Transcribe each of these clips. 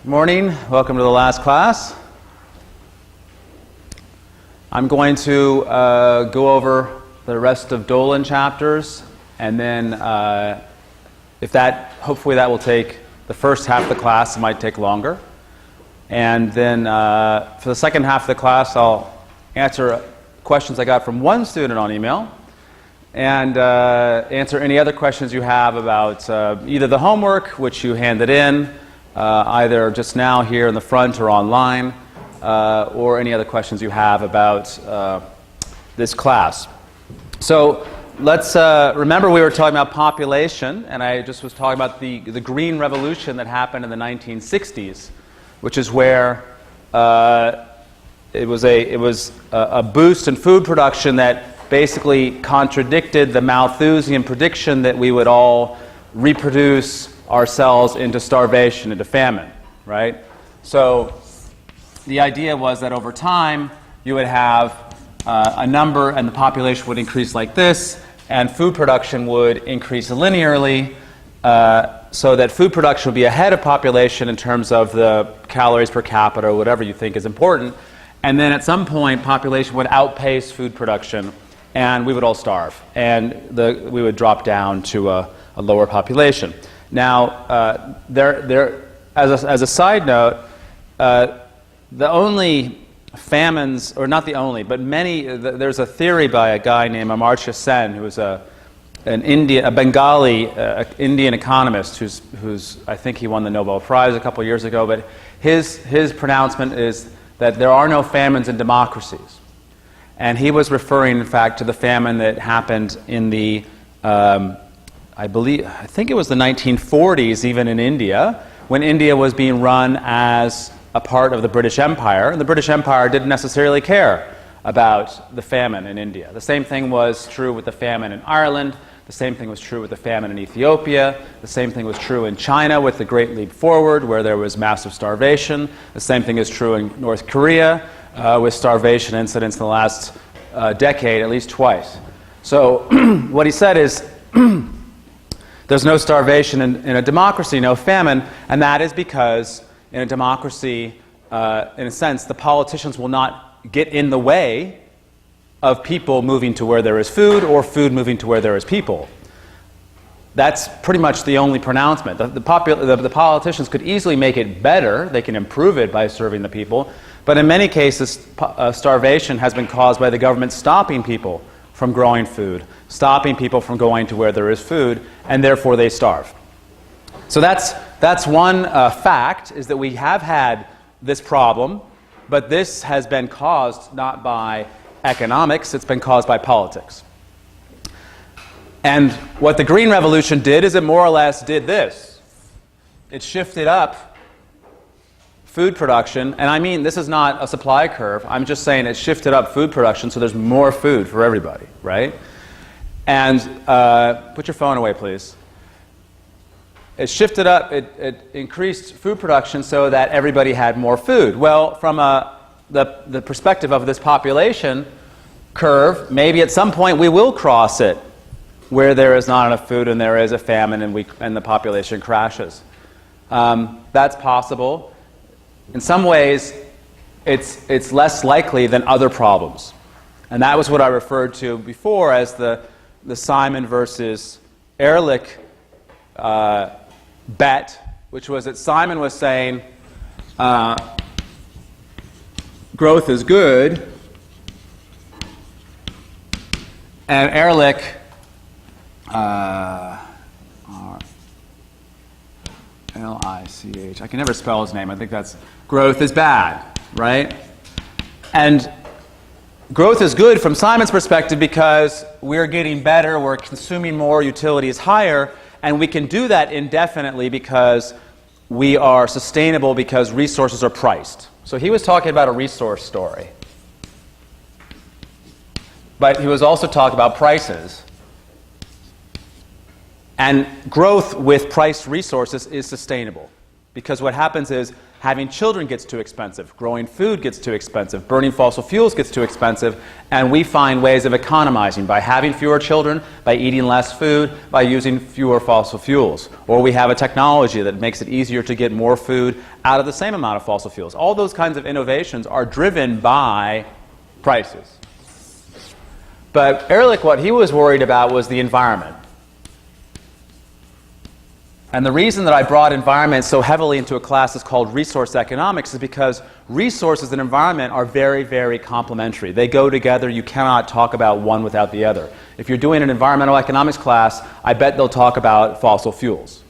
Morning. Welcome to the last class. I'm going to go over the rest of Dolan chapters, and then hopefully that will take the first half of the class. It might take longer. And then for the second half of the class, I'll answer questions I got from one student on email, and answer any other questions you have about either the homework, which you handed in, either just now here in the front or online, or any other questions you have about this class. So let's remember we were talking about population, and I just was talking about the green revolution that happened in the 1960s, which is where it was a boost in food production that basically contradicted the Malthusian prediction that we would all reproduce ourselves into starvation, into famine, right? So the idea was that over time you would have a number and the population would increase like this, and food production would increase linearly, so that food production would be ahead of population in terms of the calories per capita or whatever you think is important, and then at some point population would outpace food production and we would all starve, and we would drop down to a lower population. Now, as a side note, the only famines, or not the only, but there's a theory by a guy named Amartya Sen, who was a Bengali Indian economist, who's I think he won the Nobel Prize a couple years ago. But his pronouncement is that there are no famines in democracies, and he was referring, in fact, to the famine that happened in the I think it was the 1940s, even in India, when India was being run as a part of the British Empire, and the British Empire didn't necessarily care about the famine in India. The same thing was true with the famine in Ireland. The same thing was true with the famine in Ethiopia. The same thing was true in China with the Great Leap Forward, where there was massive starvation. The same thing is true in North Korea with starvation incidents in the last decade, at least twice. So what he said is, there's no starvation in a democracy, no famine, and that is because in a democracy, in a sense, the politicians will not get in the way of people moving to where there is food or food moving to where there is people. That's pretty much the only pronouncement. The politicians could easily make it better. They can improve it by serving the people. But in many cases, starvation has been caused by the government stopping people from growing food, stopping people from going to where there is food, and therefore they starve. So that's one fact, is that we have had this problem, but this has been caused not by economics, it's been caused by politics. And what the Green Revolution did is it more or less did this. It shifted up food production, and I mean, this is not a supply curve. I'm just saying it shifted up food production so there's more food for everybody, right? And put your phone away, please. It shifted up, it increased food production so that everybody had more food. Well, from the perspective of this population curve, maybe at some point we will cross it where there is not enough food and there is a famine and the population crashes. That's possible. In some ways, it's less likely than other problems. And that was what I referred to before as the Simon versus Ehrlich bet, which was that Simon was saying growth is good, and Ehrlich L-I-C-H. I can never spell his name. I think that's growth is bad, right? And growth is good from Simon's perspective because we're getting better, we're consuming more, utility is higher, and we can do that indefinitely because we are sustainable because resources are priced. So he was talking about a resource story. But he was also talking about prices. And growth with priced resources is sustainable. Because what happens is having children gets too expensive, growing food gets too expensive, burning fossil fuels gets too expensive, and we find ways of economizing by having fewer children, by eating less food, by using fewer fossil fuels. Or we have a technology that makes it easier to get more food out of the same amount of fossil fuels. All those kinds of innovations are driven by prices. But Ehrlich, what he was worried about was the environment. And the reason that I brought environment so heavily into a class that's called resource economics is because resources and environment are very, very complementary. They go together. You cannot talk about one without the other. If you're doing an environmental economics class, I bet they'll talk about fossil fuels.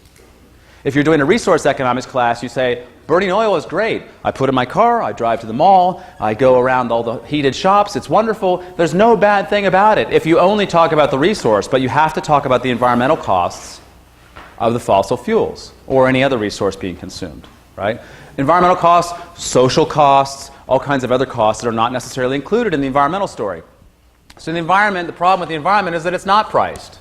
If you're doing a resource economics class, you say, burning oil is great. I put in my car, I drive to the mall, I go around all the heated shops, it's wonderful. There's no bad thing about it if you only talk about the resource, but you have to talk about the environmental costs of the fossil fuels or any other resource being consumed, right? Environmental costs, social costs, all kinds of other costs that are not necessarily included in the environmental story. So the environment, the problem with the environment is that it's not priced.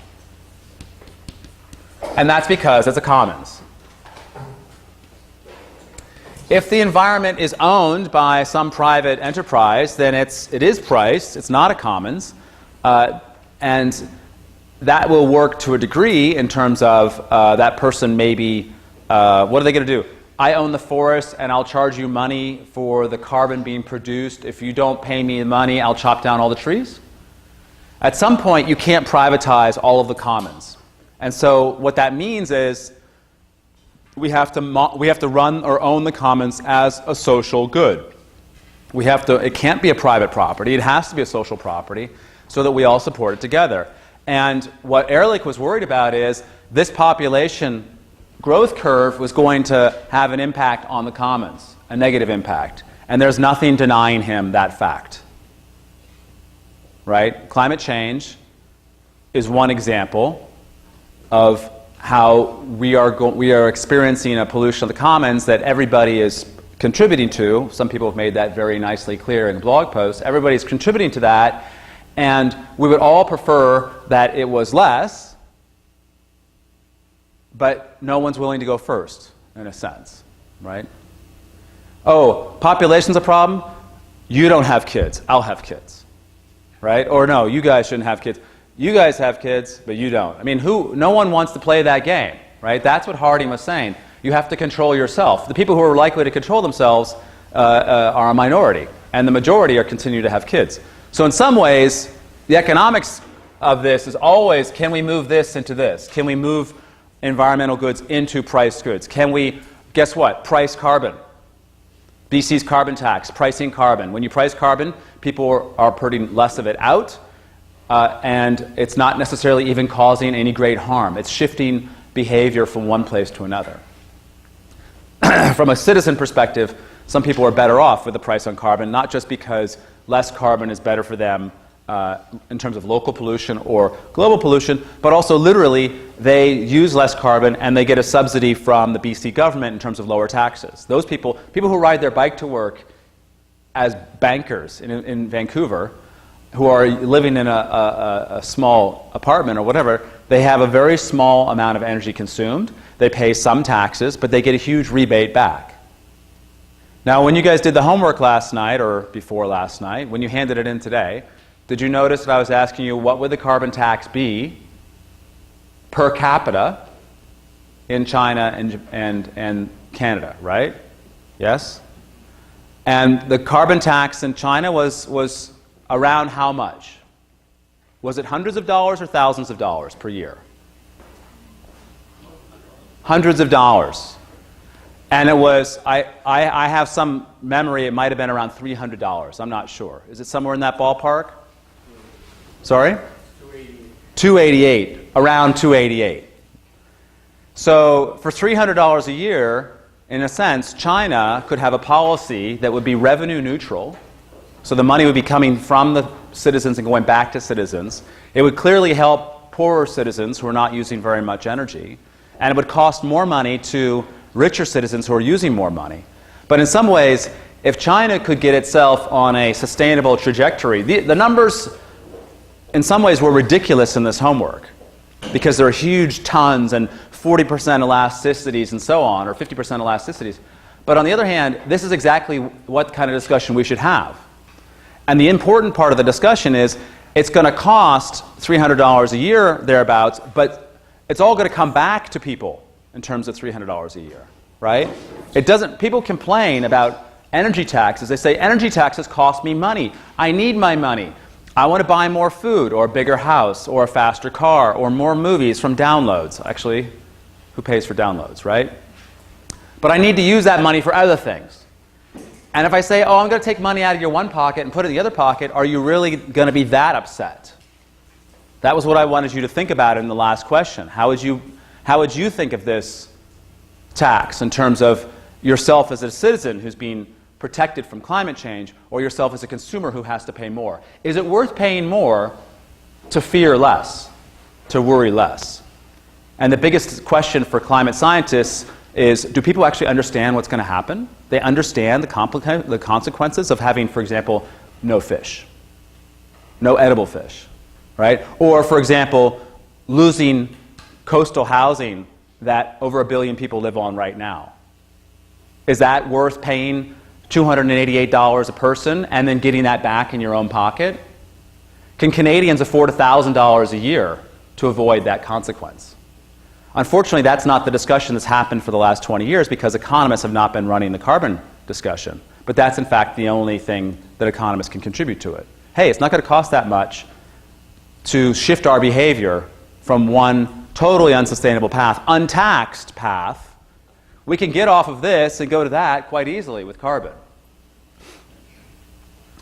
And that's because it's a commons. If the environment is owned by some private enterprise, then it is priced, it's not a commons, and that will work to a degree in terms of that person maybe, what are they going to do? I own the forest and I'll charge you money for the carbon being produced. If you don't pay me the money, I'll chop down all the trees. At some point, you can't privatize all of the commons. And so what that means is we have to run or own the commons as a social good. It can't be a private property. It has to be a social property so that we all support it together. And what Ehrlich was worried about is this population growth curve was going to have an impact on the commons, a negative impact. And there's nothing denying him that fact. Right? Climate change is one example of how we are experiencing a pollution of the commons that everybody is contributing to. Some people have made that very nicely clear in blog posts. Everybody's contributing to that. And we would all prefer that it was less, but no one's willing to go first, in a sense, right? Oh, population's a problem? You don't have kids. I'll have kids, right? Or no, you guys shouldn't have kids. You guys have kids, but you don't. I mean, no one wants to play that game, right? That's what Harding was saying. You have to control yourself. The people who are likely to control themselves are a minority, and the majority are continue to have kids. So in some ways, the economics of this is always, can we move this into this? Can we move environmental goods into priced goods? Can we, guess what, price carbon? BC's carbon tax, pricing carbon. When you price carbon, people are putting less of it out, and it's not necessarily even causing any great harm. It's shifting behavior from one place to another. From a citizen perspective, some people are better off with the price on carbon, not just because less carbon is better for them in terms of local pollution or global pollution, but also literally they use less carbon and they get a subsidy from the BC government in terms of lower taxes. Those people who ride their bike to work as bankers in Vancouver, who are living in a small apartment or whatever, they have a very small amount of energy consumed. They pay some taxes, but they get a huge rebate back. Now, when you guys did the homework last night, or before last night, when you handed it in today, did you notice that I was asking you what would the carbon tax be per capita in China and Canada, right? Yes? And the carbon tax in China was around how much? Was it hundreds of dollars or thousands of dollars per year? Hundreds of dollars. And it was, I have some memory, it might have been around $300. I'm not sure. Is it somewhere in that ballpark? Sorry? 288. Around 288. So for $300 a year, in a sense, China could have a policy that would be revenue neutral. So the money would be coming from the citizens and going back to citizens. It would clearly help poorer citizens who are not using very much energy. And it would cost more money to richer citizens who are using more money. But in some ways, if China could get itself on a sustainable trajectory, the numbers in some ways were ridiculous in this homework because there are huge tons and 40% elasticities and so on, or 50% elasticities. But on the other hand, this is exactly what kind of discussion we should have. And the important part of the discussion is it's going to cost $300 a year, thereabouts, but it's all going to come back to people in terms of $300 a year, right? People complain about energy taxes. They say, energy taxes cost me money. I need my money. I want to buy more food, or a bigger house, or a faster car, or more movies from downloads. Actually, who pays for downloads, right? But I need to use that money for other things. And if I say, oh, I'm going to take money out of your one pocket and put it in the other pocket, are you really going to be that upset? That was what I wanted you to think about in the last question. How would you think of this tax in terms of yourself as a citizen who's being protected from climate change, or yourself as a consumer who has to pay more? Is it worth paying more to fear less, to worry less? And the biggest question for climate scientists is, do people actually understand what's going to happen? They understand the consequences of having, for example, no fish, no edible fish, right? Or, for example, losing coastal housing that over 1 billion people live on right now. Is that worth paying $288 a person and then getting that back in your own pocket? Can Canadians afford $1,000 a year to avoid that consequence? Unfortunately, that's not the discussion that's happened for the last 20 years because economists have not been running the carbon discussion. But that's, in fact, the only thing that economists can contribute to it. Hey, it's not going to cost that much to shift our behavior from one totally unsustainable path, untaxed path. We can get off of this and go to that quite easily with carbon.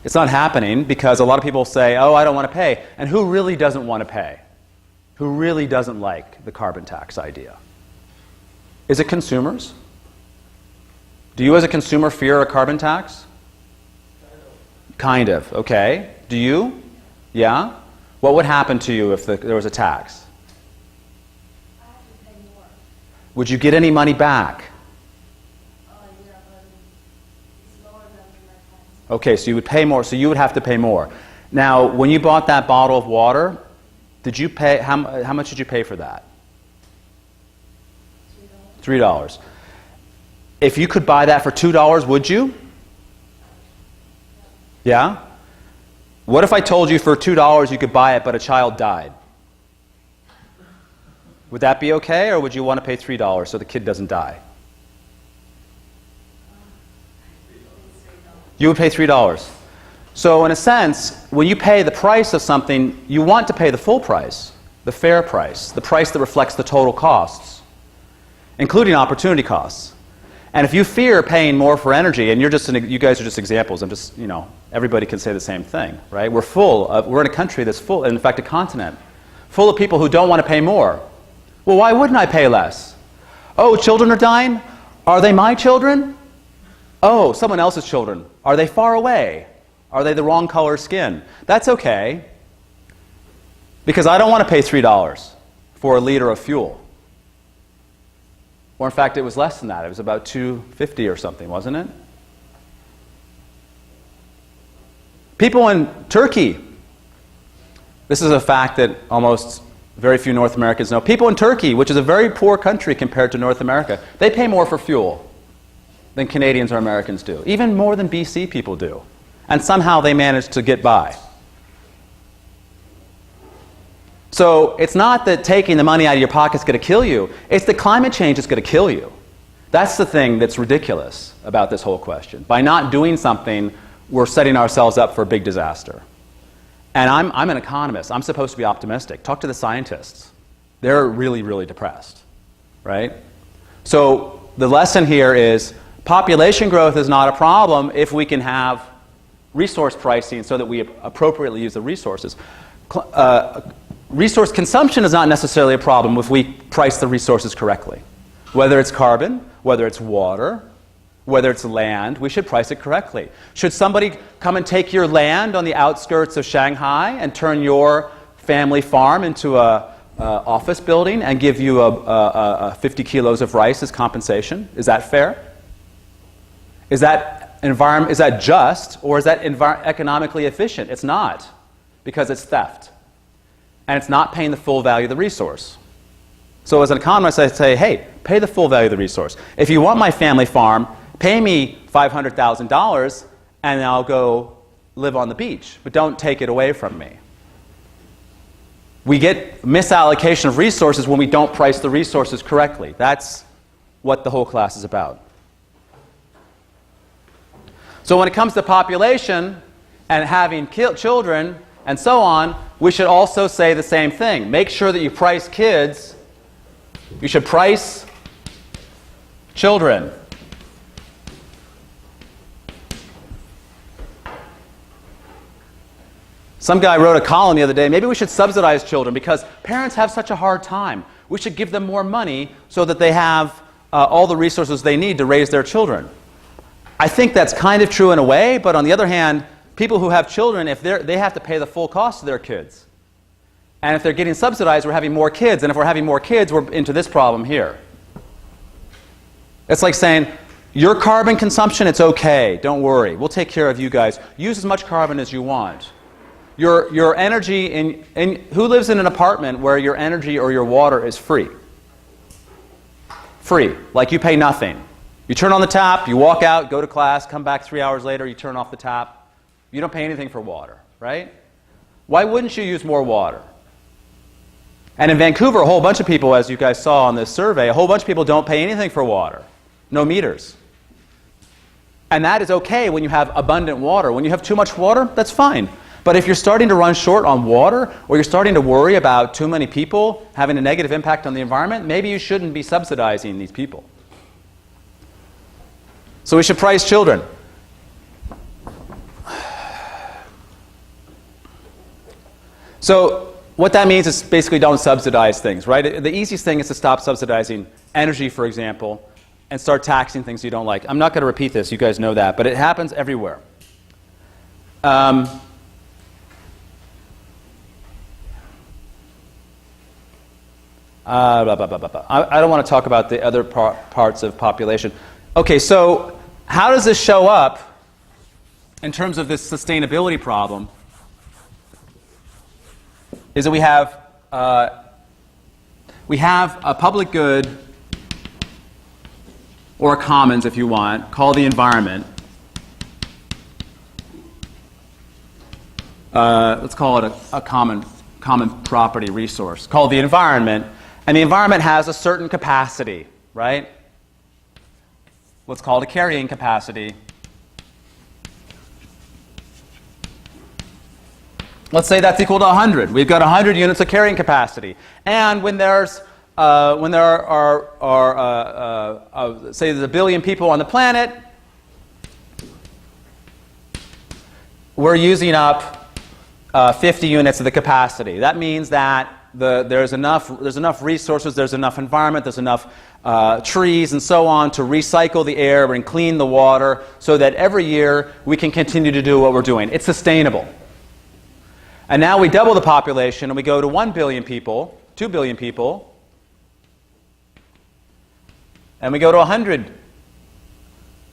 It's not happening because a lot of people say, oh, I don't want to pay. And who really doesn't want to pay? Who really doesn't like the carbon tax idea? Is it consumers? Do you as a consumer fear a carbon tax? Kind of. Okay. Do you? Yeah? What would happen to you if there was a tax? I have to pay more. Would you get any money back? Yeah, but it's lower than my tax. Okay, so you would pay more, so you would have to pay more. Now, when you bought that bottle of water, did you pay, how much did you pay for that? $3. If you could buy that for $2, would you? Yeah? What if I told you for $2 you could buy it, but a child died? Would that be okay, or would you want to pay $3 so the kid doesn't die? You would pay $3. So in a sense, when you pay the price of something, you want to pay the full price, the fair price, the price that reflects the total costs, including opportunity costs. And if you fear paying more for energy, and you guys are just examples, everybody can say the same thing, right? We're in a country that's full, in fact a continent, full of people who don't want to pay more. Well, why wouldn't I pay less? Oh, children are dying? Are they my children? Oh, someone else's children. Are they far away? Are they the wrong color skin? That's okay, because I don't want to pay $3 for a liter of fuel. Or in fact, it was less than that. It was about $2.50 or something, wasn't it? People in Turkey, this is a fact that almost very few North Americans know. People in Turkey, which is a very poor country compared to North America, they pay more for fuel than Canadians or Americans do, even more than BC people do. And somehow they manage to get by. So it's not that taking the money out of your pocket is going to kill you. It's that climate change is going to kill you. That's the thing that's ridiculous about this whole question. By not doing something, we're setting ourselves up for a big disaster. And I'm an economist. I'm supposed to be optimistic. Talk to the scientists. They're really, really depressed, right? So the lesson here is population growth is not a problem if we can have resource pricing so that we appropriately use the resources. Resource consumption is not necessarily a problem if we price the resources correctly. Whether it's carbon, whether it's water, whether it's land, we should price it correctly. Should somebody come and take your land on the outskirts of Shanghai and turn your family farm into a office building and give you 50 kilos of rice as compensation? Is that fair? Is that just, or is that economically efficient? It's not, because it's theft. And it's not paying the full value of the resource. So as an economist, I say, hey, pay the full value of the resource. If you want my family farm, pay me $500,000 and I'll go live on the beach, but don't take it away from me. We get misallocation of resources when we don't price the resources correctly. That's what the whole class is about. So when it comes to population and having children and so on, we should also say the same thing. Make sure that you price kids. You should price children. Some guy wrote a column the other day, maybe we should subsidize children because parents have such a hard time. We should give them more money so that they have all the resources they need to raise their children. I think that's kind of true in a way, but on the other hand, people who have children, if they have to pay the full cost of their kids. And if they're getting subsidized, we're having more kids. And if we're having more kids, we're into this problem here. It's like saying, your carbon consumption, it's okay. Don't worry. We'll take care of you guys. Use as much carbon as you want. Your energy, who lives in an apartment where your energy or your water is free? Free. Like you pay nothing. You turn on the tap, you walk out, go to class, come back 3 hours later, you turn off the tap. You don't pay anything for water, right? Why wouldn't you use more water? And in Vancouver, a whole bunch of people, as you guys saw on this survey, a whole bunch of people don't pay anything for water. No meters. And that is okay when you have abundant water. When you have too much water, that's fine. But if you're starting to run short on water, or you're starting to worry about too many people having a negative impact on the environment, maybe you shouldn't be subsidizing these people. So we should price children. So what that means is basically don't subsidize things, right? The easiest thing is to stop subsidizing energy, for example, and start taxing things you don't like. I'm not going to repeat this, you guys know that, but it happens everywhere. I don't want to talk about the other parts of population. Okay, so how does this show up in terms of this sustainability problem? Is that we have a public good, or a commons if you want, called the environment. Let's call it a common property resource called the environment. And the environment has a certain capacity, right? What's called a carrying capacity. Let's say that's equal to 100. We've got 100 units of carrying capacity. And when there are say there's 1 billion people on the planet, we're using up 50 units of the capacity. That means that there's enough resources, there's enough environment, there's enough trees and so on to recycle the air and clean the water so that every year we can continue to do what we're doing. It's sustainable. And now we double the population and we go to 1 billion people, 2 billion people, and we go to 100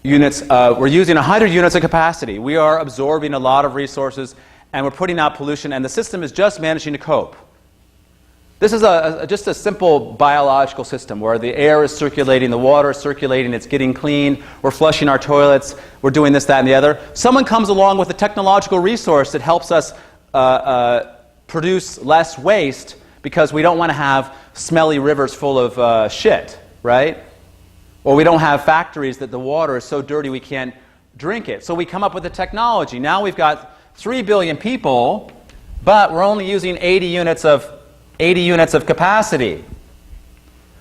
units. We're using 100 units of capacity. We are absorbing a lot of resources and we're putting out pollution, and the system is just managing to cope. This is just a simple biological system where the air is circulating, the water is circulating, it's getting clean, we're flushing our toilets, we're doing this, that, and the other. Someone comes along with a technological resource that helps us produce less waste because we don't want to have smelly rivers full of shit, right? Or we don't have factories that the water is so dirty we can't drink it. So we come up with a technology. Now we've got 3 billion people, but we're only using 80 units of capacity.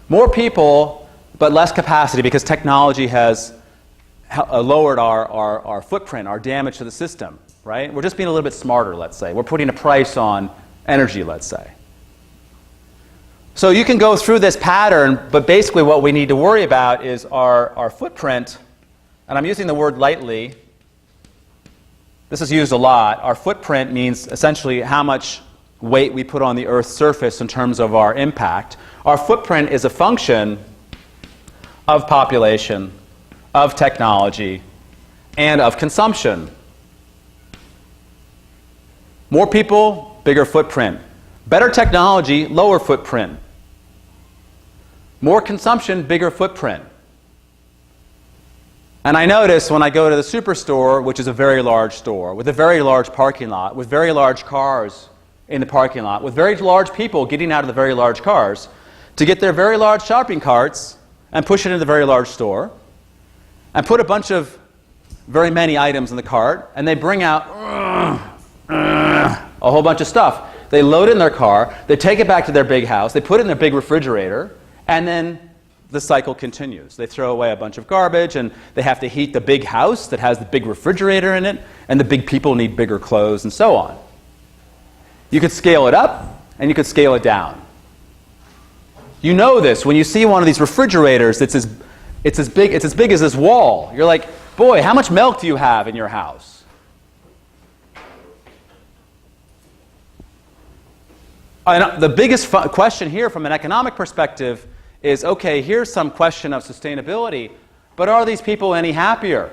More people, but less capacity because technology has lowered our footprint, our damage to the system, right? We're just being a little bit smarter, let's say. We're putting a price on energy, let's say. So you can go through this pattern, but basically what we need to worry about is our footprint, and I'm using the word lightly. This is used a lot. Our footprint means essentially how much weight we put on the Earth's surface in terms of our impact. Our footprint is a function of population, of technology, and of consumption. More people, bigger footprint. Better technology, lower footprint. More consumption, bigger footprint. And I notice when I go to the superstore, which is a very large store, with a very large parking lot, with very large cars in the parking lot, with very large people getting out of the very large cars to get their very large shopping carts and push it into the very large store and put a bunch of very many items in the cart, and they bring out a whole bunch of stuff. They load it in their car, they take it back to their big house, they put it in their big refrigerator, and then the cycle continues. They throw away a bunch of garbage, and they have to heat the big house that has the big refrigerator in it, and the big people need bigger clothes, and so on. You could scale it up, and you could scale it down. You know this when you see one of these refrigerators that's it's as big as this wall. You're like, boy, how much milk do you have in your house? And the biggest question here from an economic perspective is, okay, here's some question of sustainability, but are these people any happier?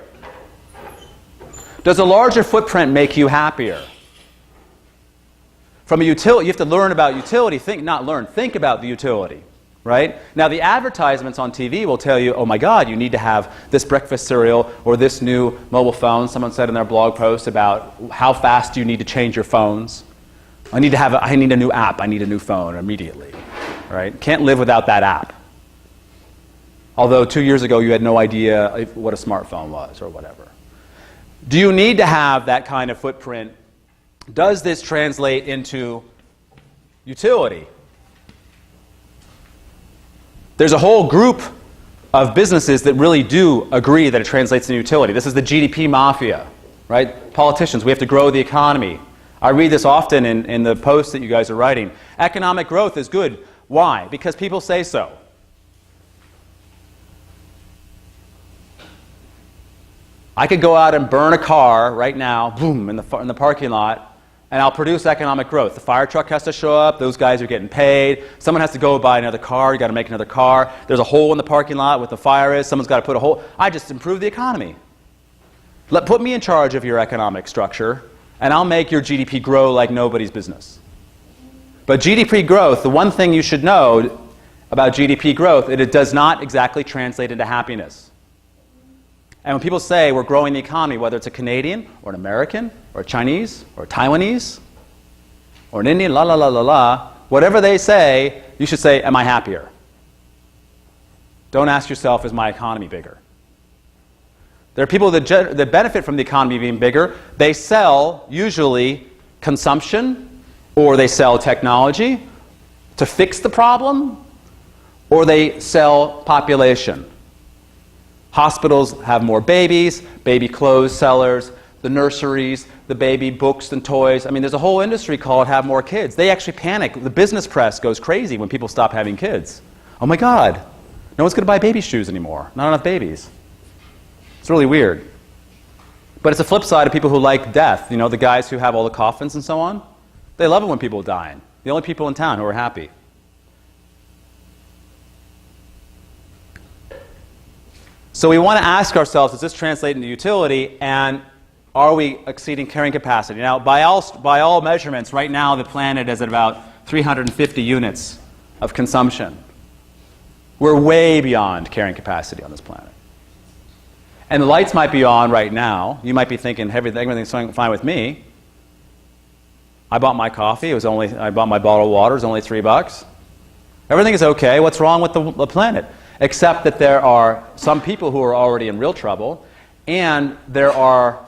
Does a larger footprint make you happier? From a utility, you have to learn about utility. Think about the utility, right? Now, the advertisements on TV will tell you, oh my God, you need to have this breakfast cereal or this new mobile phone. Someone said in their blog post about how fast you need to change your phones. I need a new app. I need a new phone immediately, right? Can't live without that app. Although 2 years ago you had no idea what a smartphone was or whatever. Do you need to have that kind of footprint? Does this translate into utility? There's a whole group of businesses that really do agree that it translates into utility. This is the GDP mafia, right? Politicians, we have to grow the economy. I read this often in the posts that you guys are writing. Economic growth is good. Why? Because people say so. I could go out and burn a car right now, boom, in the parking lot, and I'll produce economic growth. The fire truck has to show up. Those guys are getting paid. Someone has to go buy another car. You got to make another car. There's a hole in the parking lot where the fire is. Someone's got to put a hole. I just improved the economy. Put me in charge of your economic structure, and I'll make your GDP grow like nobody's business. But GDP growth, the one thing you should know about GDP growth, it does not exactly translate into happiness. And when people say we're growing the economy, whether it's a Canadian or an American or a Chinese or a Taiwanese or an Indian, whatever they say, you should say, am I happier? Don't ask yourself, is my economy bigger? There are people that benefit from the economy being bigger. They sell usually consumption, or they sell technology to fix the problem, or they sell population. Hospitals have more babies, baby clothes sellers, the nurseries, the baby books and toys. I mean, there's a whole industry called Have More Kids. They actually panic. The business press goes crazy when people stop having kids. Oh my God, no one's going to buy baby shoes anymore. Not enough babies. It's really weird. But it's a flip side of people who like death. You know, the guys who have all the coffins and so on. They love it when people are dying. The only people in town who are happy. So we want to ask ourselves, does this translate into utility, and are we exceeding carrying capacity? Now, by all measurements, right now the planet is at about 350 units of consumption. We're way beyond carrying capacity on this planet. And the lights might be on right now. You might be thinking, everything's fine with me. I bought my coffee. I bought my bottle of water. It was only $3. Everything is okay. What's wrong with the planet? Except that there are some people who are already in real trouble, and there are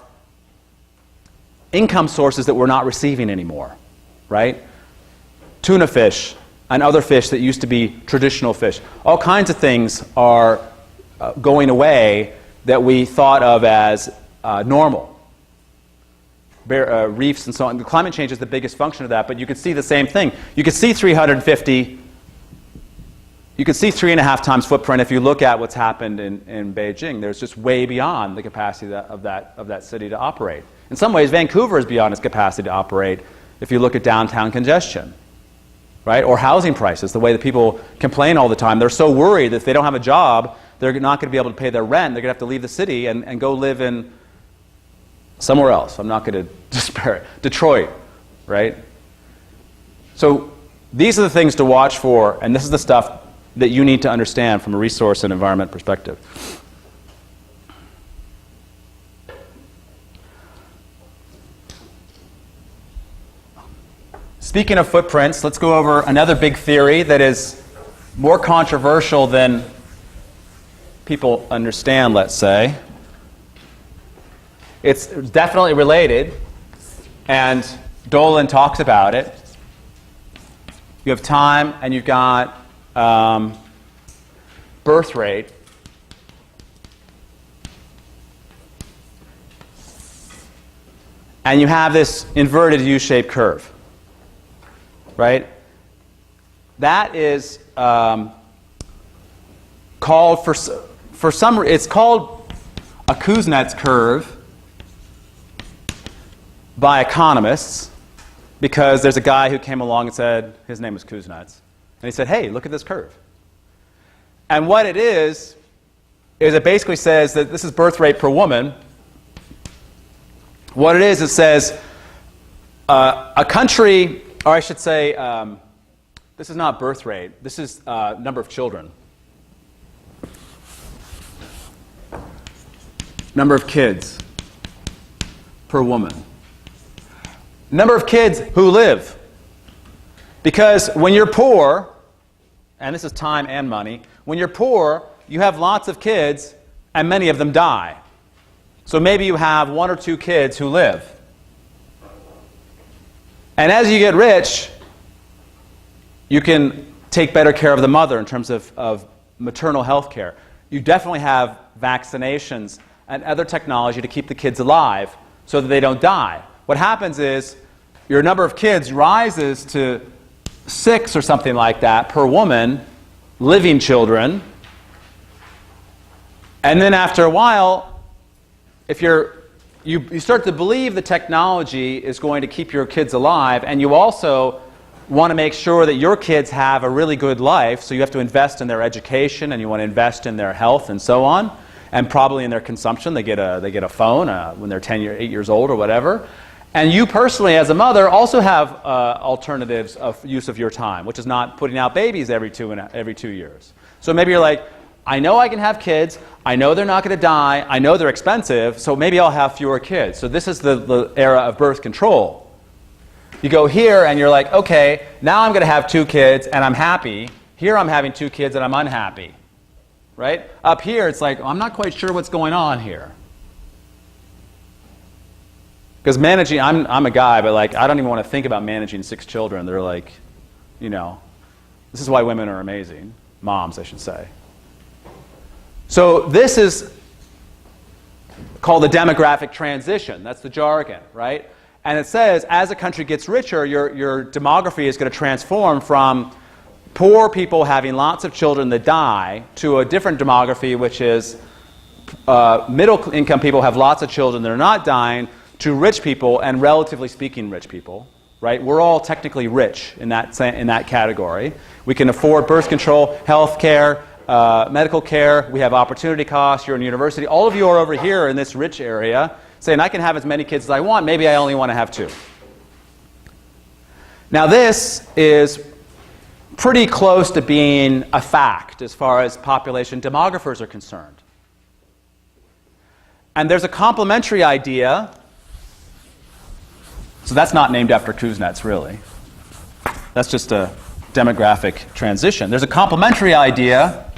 income sources that we're not receiving anymore, right? Tuna fish and other fish that used to be traditional fish. All kinds of things are going away that we thought of as normal. Reefs and so on. The climate change is the biggest function of that, but you could see the same thing. You could see 350. You could see 3.5 times footprint if you look at what's happened in Beijing. There's just way beyond the capacity of that city to operate. In some ways, Vancouver is beyond its capacity to operate if you look at downtown congestion, right? Or housing prices, the way that people complain all the time. They're so worried that if they don't have a job, they're not going to be able to pay their rent. They're going to have to leave the city and go live in somewhere else. I'm not going to despair it. Detroit, right? So these are the things to watch for, and this is the stuff that you need to understand from a resource and environment perspective. Speaking of footprints, let's go over another big theory that is more controversial than people understand, let's say. It's definitely related, and Dolan talks about it. You have time, and you've got birth rate. And you have this inverted U-shaped curve, right? That is called it's called a Kuznets curve by economists, because there's a guy who came along and said, his name was Kuznets, and he said, hey, look at this curve. And what it is it basically says that this is birth rate per woman. What it is, it says a country, or I should say, this is not birth rate, this is number of children. Number of kids per woman. Number of kids who live. Because when you're poor, and this is time and money, when you're poor, you have lots of kids, and many of them die. So maybe you have 1 or 2 kids who live. And as you get rich, you can take better care of the mother in terms of maternal health care. You definitely have vaccinations and other technology to keep the kids alive so that they don't die. What happens is your number of kids rises to 6 or something like that per woman, living children. And then after a while, if you start to believe the technology is going to keep your kids alive, and you also want to make sure that your kids have a really good life, so you have to invest in their education, and you want to invest in their health and so on, and probably in their consumption. They get a phone when they're 8 years old or whatever. And you personally, as a mother, also have alternatives of use of your time, which is not putting out babies every 2 years. So maybe you're like, I know I can have kids, I know they're not going to die, I know they're expensive, so maybe I'll have fewer kids. So this is the era of birth control. You go here and you're like, okay, now I'm going to have 2 kids and I'm happy. Here I'm having 2 kids and I'm unhappy. Right? Up here it's like, I'm not quite sure what's going on here. Because managing, I'm a guy, but like I don't even want to think about managing 6 children. They're like, this is why women are amazing. Moms, I should say. So this is called the demographic transition. That's the jargon, right? And it says as a country gets richer, your demography is going to transform from poor people having lots of children that die to a different demography, which is middle income people have lots of children that are not dying, to rich people, and relatively speaking rich people, right? We're all technically rich in that category. We can afford birth control, health care, medical care. We have opportunity costs. You're in university. All of you are over here in this rich area saying, I can have as many kids as I want. Maybe I only want to have 2. Now this is pretty close to being a fact as far as population demographers are concerned. And there's a complementary idea. So that's not named after Kuznets, really. That's just a demographic transition. There's a complementary idea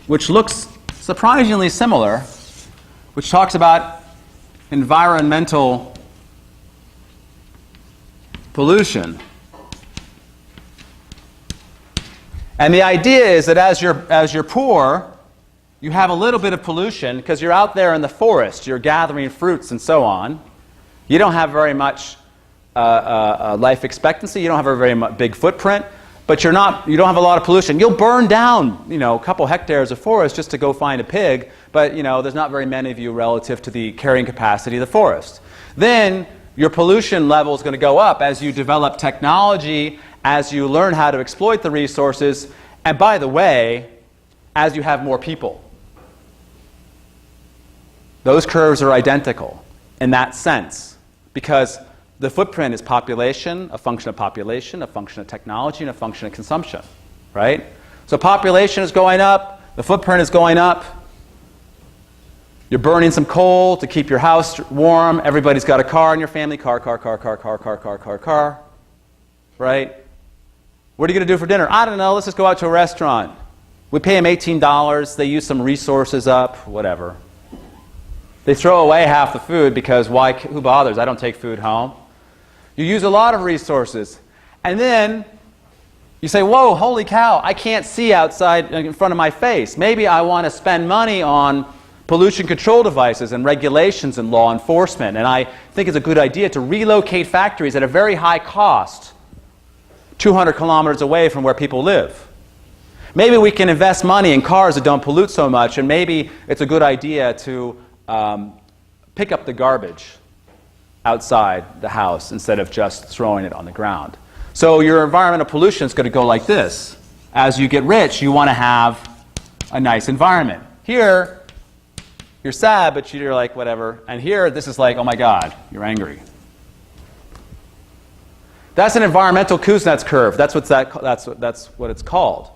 which looks surprisingly similar, which talks about environmental pollution. And the idea is that as you're poor, you have a little bit of pollution because you're out there in the forest, you're gathering fruits and so on. You don't have very much life expectancy. You don't have a very big footprint, but you don't have a lot of pollution. You'll burn down, a couple hectares of forest just to go find a pig, but there's not very many of you relative to the carrying capacity of the forest. Then your pollution level is going to go up as you develop technology, as you learn how to exploit the resources, and by the way, as you have more people. Those curves are identical in that sense, because the footprint is population, a function of population, a function of technology, and a function of consumption, right? So population is going up, the footprint is going up. You're burning some coal to keep your house warm. Everybody's got a car in your family. Car. Right? What are you going to do for dinner? I don't know. Let's just go out to a restaurant. We pay them $18. They use some resources up. Whatever. They throw away half the food because why? Who bothers? I don't take food home. You use a lot of resources. And then you say, whoa, holy cow, I can't see outside in front of my face. Maybe I want to spend money on pollution control devices and regulations and law enforcement. And I think it's a good idea to relocate factories at a very high cost, 200 kilometers away from where people live. Maybe we can invest money in cars that don't pollute so much, and maybe it's a good idea to pick up the garbage outside the house instead of just throwing it on the ground. So your environmental pollution is going to go like this. As you get rich, you want to have a nice environment. Here, you're sad, but you're like, whatever. And here, this is like, oh my God, you're angry. That's an environmental Kuznets curve. That's what it's called.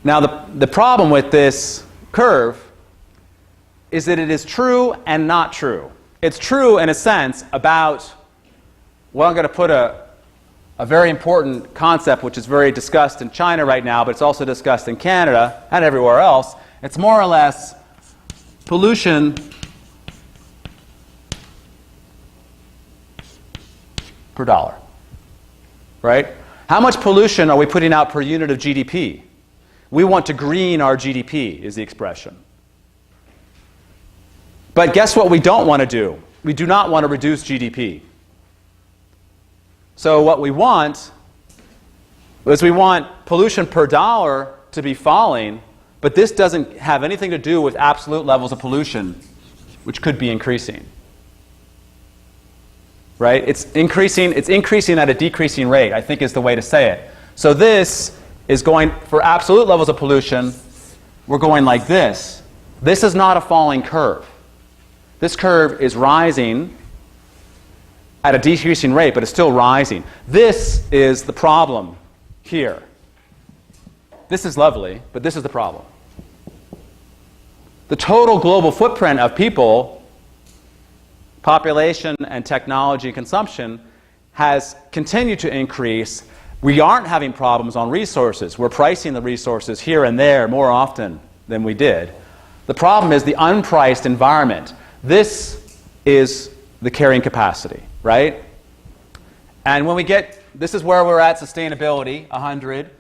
Now, the problem with this curve is that it is true and not true. It's true in a sense about, well, I'm going to put a very important concept which is very discussed in China right now, but it's also discussed in Canada and everywhere else. It's more or less pollution per dollar, right? How much pollution are we putting out per unit of GDP? We want to green our GDP, is the expression. But guess what we don't want to do? We do not want to reduce GDP. So what we want is we want pollution per dollar to be falling, but this doesn't have anything to do with absolute levels of pollution, which could be increasing. Right? It's increasing at a decreasing rate, I think is the way to say it. So this is going, for absolute levels of pollution, we're going like this. This is not a falling curve. This curve is rising at a decreasing rate, but it's still rising. This is the problem here. This is lovely, but this is the problem. The total global footprint of people, population and technology consumption, has continued to increase. We aren't having problems on resources. We're pricing the resources here and there more often than we did. The problem is the unpriced environment. This is the carrying capacity, right? And when we get, this is where we're at sustainability, 100.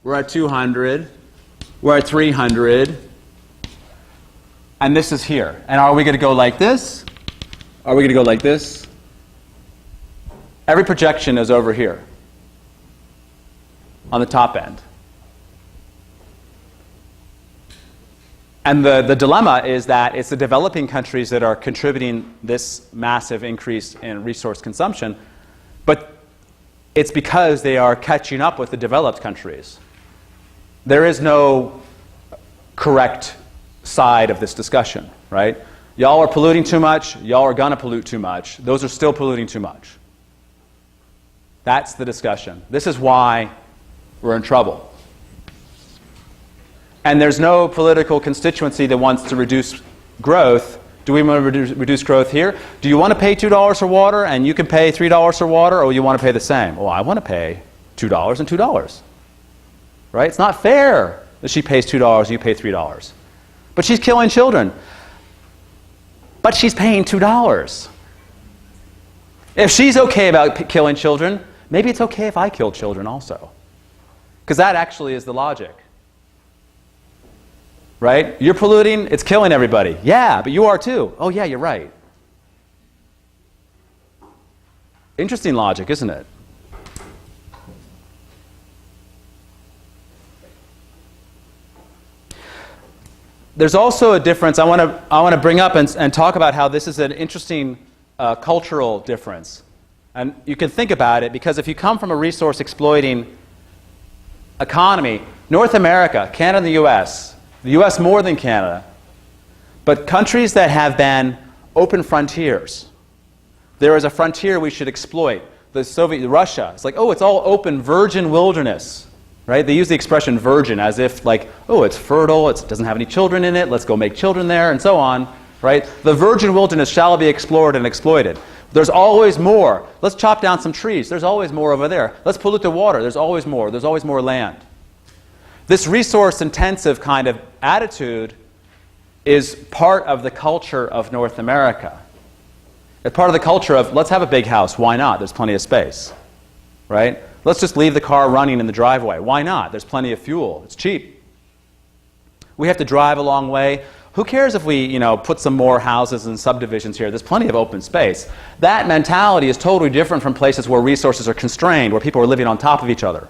We're at 200. We're at 300. And this is here. And are we going to go like this? Are we going to go like this? Every projection is over here on the top end. And the dilemma is that it's the developing countries that are contributing this massive increase in resource consumption, but it's because they are catching up with the developed countries. There is no correct side of this discussion, right? Y'all are polluting too much, y'all are going to pollute too much. Those are still polluting too much. That's the discussion. This is why we're in trouble. And there's no political constituency that wants to reduce growth. Do we want to reduce growth here? Do you want to pay $2 for water and you can pay $3 for water, or you want to pay the same? Well, I want to pay $2 and $2. Right? It's not fair that she pays $2 and you pay $3. But she's killing children. But she's paying $2. If she's okay about killing children, maybe it's okay if I kill children also. Because that actually is the logic. Right? You're polluting, it's killing everybody. Yeah, but you are too. Oh yeah, you're right. Interesting logic, isn't it? There's also a difference I want to bring up and talk about how this is an interesting cultural difference. And you can think about it, because if you come from a resource exploiting economy, North America, Canada and the US more than Canada, but countries that have been open frontiers, there is a frontier we should exploit. the Soviet Russia. It's like, oh, it's all open virgin wilderness, right? They use the expression virgin as if like, oh, it's fertile, it doesn't have any children in it, let's go make children there, and so on, right? The virgin wilderness shall be explored and exploited. There's always more. Let's chop down some trees. There's always more over there. Let's pollute the water. There's always more. There's always more land. This resource-intensive kind of attitude is part of the culture of North America. It's part of the culture of, let's have a big house. Why not? There's plenty of space, right? Let's just leave the car running in the driveway. Why not? There's plenty of fuel. It's cheap. We have to drive a long way. Who cares if we, put some more houses and subdivisions here? There's plenty of open space. That mentality is totally different from places where resources are constrained, where people are living on top of each other.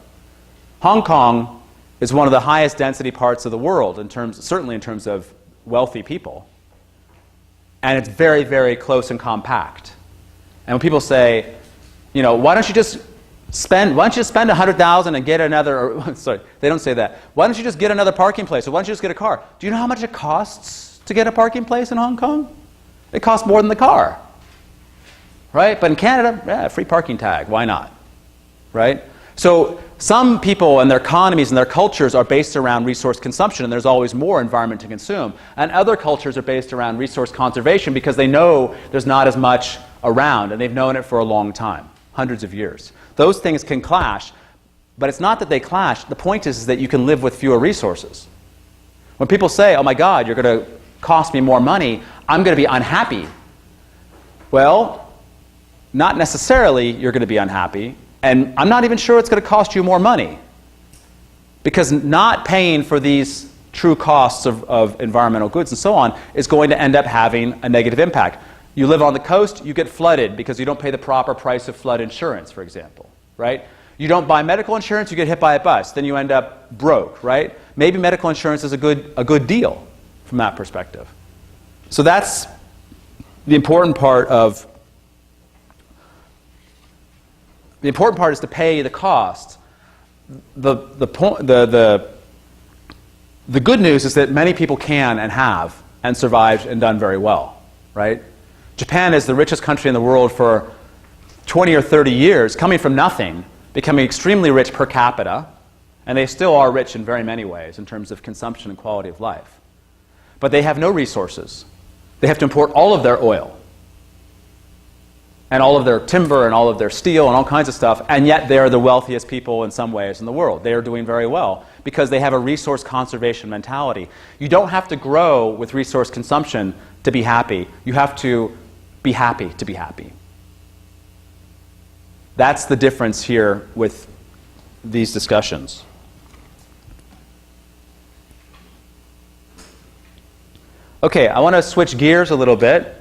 Hong Kong is one of the highest density parts of the world, certainly in terms of wealthy people. And it's very, very close and compact. And when people say, why don't you just spend $100,000 and get another, sorry, they don't say that. Why don't you just get another parking place? Or why don't you just get a car? Do you know how much it costs to get a parking place in Hong Kong? It costs more than the car, right? But in Canada, free parking tag, why not, right? So some people and their economies and their cultures are based around resource consumption, and there's always more environment to consume. And other cultures are based around resource conservation because they know there's not as much around, and they've known it for a long time, hundreds of years. Those things can clash, but it's not that they clash. The point is that you can live with fewer resources. When people say, oh my God, you're going to cost me more money, I'm going to be unhappy. Well, not necessarily you're going to be unhappy, and I'm not even sure it's going to cost you more money. Because not paying for these true costs of environmental goods and so on is going to end up having a negative impact. You live on the coast, you get flooded because you don't pay the proper price of flood insurance, for example, right? You don't buy medical insurance, you get hit by a bus, then you end up broke, right? Maybe medical insurance is a good deal from that perspective. So that's the important part of, the important part is to pay the cost. The good news is that many people can and have and survived and done very well, right? Japan is the richest country in the world for 20 or 30 years, coming from nothing, becoming extremely rich per capita, and they still are rich in very many ways in terms of consumption and quality of life. But they have no resources. They have to import all of their oil, and all of their timber, and all of their steel, and all kinds of stuff, and yet they are the wealthiest people in some ways in the world. They are doing very well because they have a resource conservation mentality. You don't have to grow with resource consumption to be happy. You have to be happy to be happy. That's the difference here with these discussions. Okay, I want to switch gears a little bit.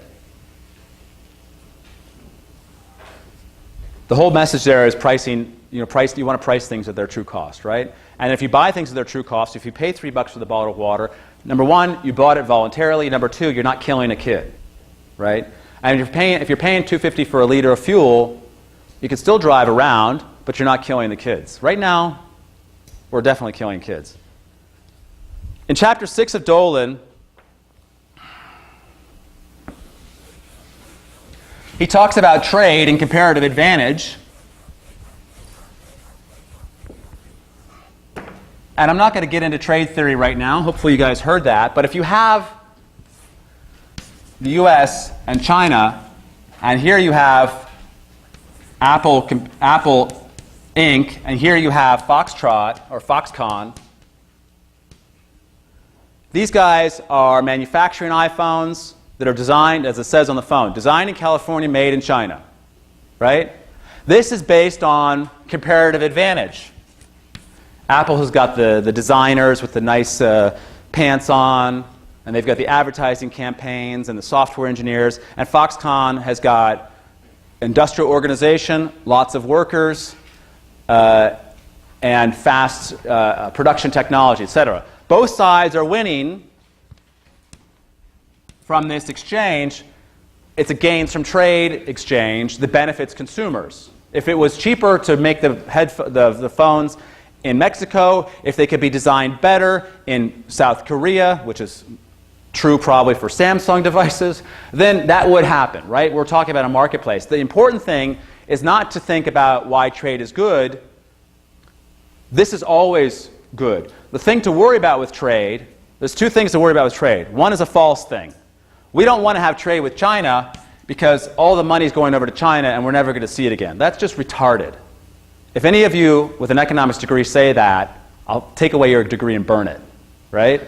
The whole message there is pricing. You want to price things at their true cost, right? And if you buy things at their true cost, if you pay $3 for the bottle of water, number one, you bought it voluntarily. Number two, you're not killing a kid, right? And if you're paying $2.50 for a liter of fuel, you can still drive around, but you're not killing the kids. Right now, we're definitely killing kids. In chapter 6 of Dolan, he talks about trade and comparative advantage. And I'm not going to get into trade theory right now. Hopefully you guys heard that. But if you have the US and China, and here you have Apple Inc., and here you have Foxtrot, or Foxconn. These guys are manufacturing iPhones that are designed, as it says on the phone, designed in California, made in China, right? This is based on comparative advantage. Apple has got the designers with the nice pants on, and they've got the advertising campaigns and the software engineers, and Foxconn has got industrial organization, lots of workers, and fast production technology, etc. Both sides are winning from this exchange. It's a gains from trade exchange that benefits consumers. If it was cheaper to make the phones in Mexico, if they could be designed better in South Korea, which is true probably for Samsung devices, then that would happen, right? We're talking about a marketplace. The important thing is not to think about why trade is good. This is always good. The thing to worry about with trade, there's two things to worry about with trade. One is a false thing. We don't want to have trade with China because all the money is going over to China and we're never going to see it again. That's just retarded. If any of you with an economics degree say that, I'll take away your degree and burn it, right?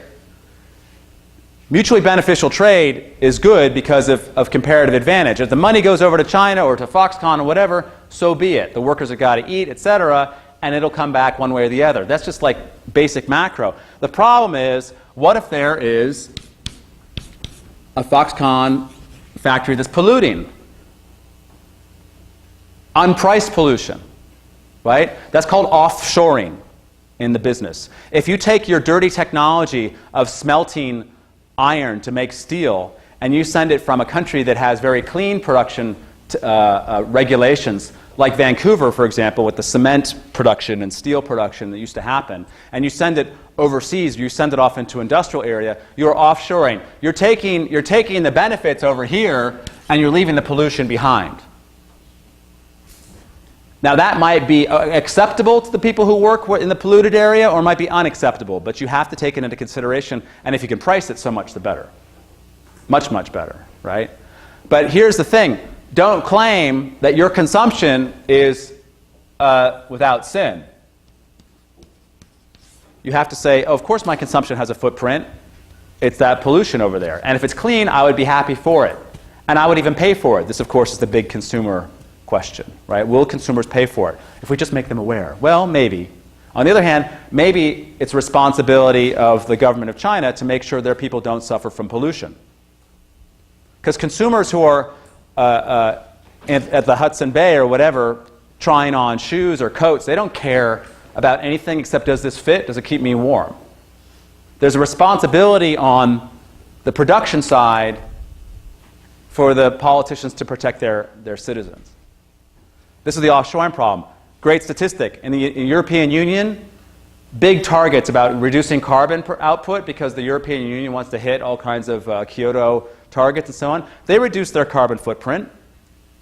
Mutually beneficial trade is good because of comparative advantage. If the money goes over to China or to Foxconn or whatever, so be it. The workers have got to eat, etc., and it'll come back one way or the other. That's just like basic macro. The problem is, what if there is a Foxconn factory that's polluting? Unpriced pollution, right? That's called offshoring in the business. If you take your dirty technology of smelting iron to make steel and you send it from a country that has very clean production regulations, like Vancouver, for example, with the cement production and steel production that used to happen, and you send it overseas, you send it off into industrial area, you're offshoring. You're taking the benefits over here and you're leaving the pollution behind. Now that might be acceptable to the people who work in the polluted area or might be unacceptable, but you have to take it into consideration, and if you can price it, so much the better. Much, much better, right? But here's the thing. Don't claim that your consumption is without sin. You have to say, oh, of course my consumption has a footprint. It's that pollution over there. And if it's clean, I would be happy for it. And I would even pay for it. This, of course, is the big consumer question, right? Will consumers pay for it if we just make them aware? Well, maybe. On the other hand, maybe it's responsibility of the government of China to make sure their people don't suffer from pollution. Because consumers who are at the Hudson Bay or whatever trying on shoes or coats, they don't care about anything except, does this fit? Does it keep me warm? There's a responsibility on the production side for the politicians to protect their citizens. This is the offshoring problem. Great statistic. In the European Union, big targets about reducing carbon output because the European Union wants to hit all kinds of Kyoto targets and so on. They reduce their carbon footprint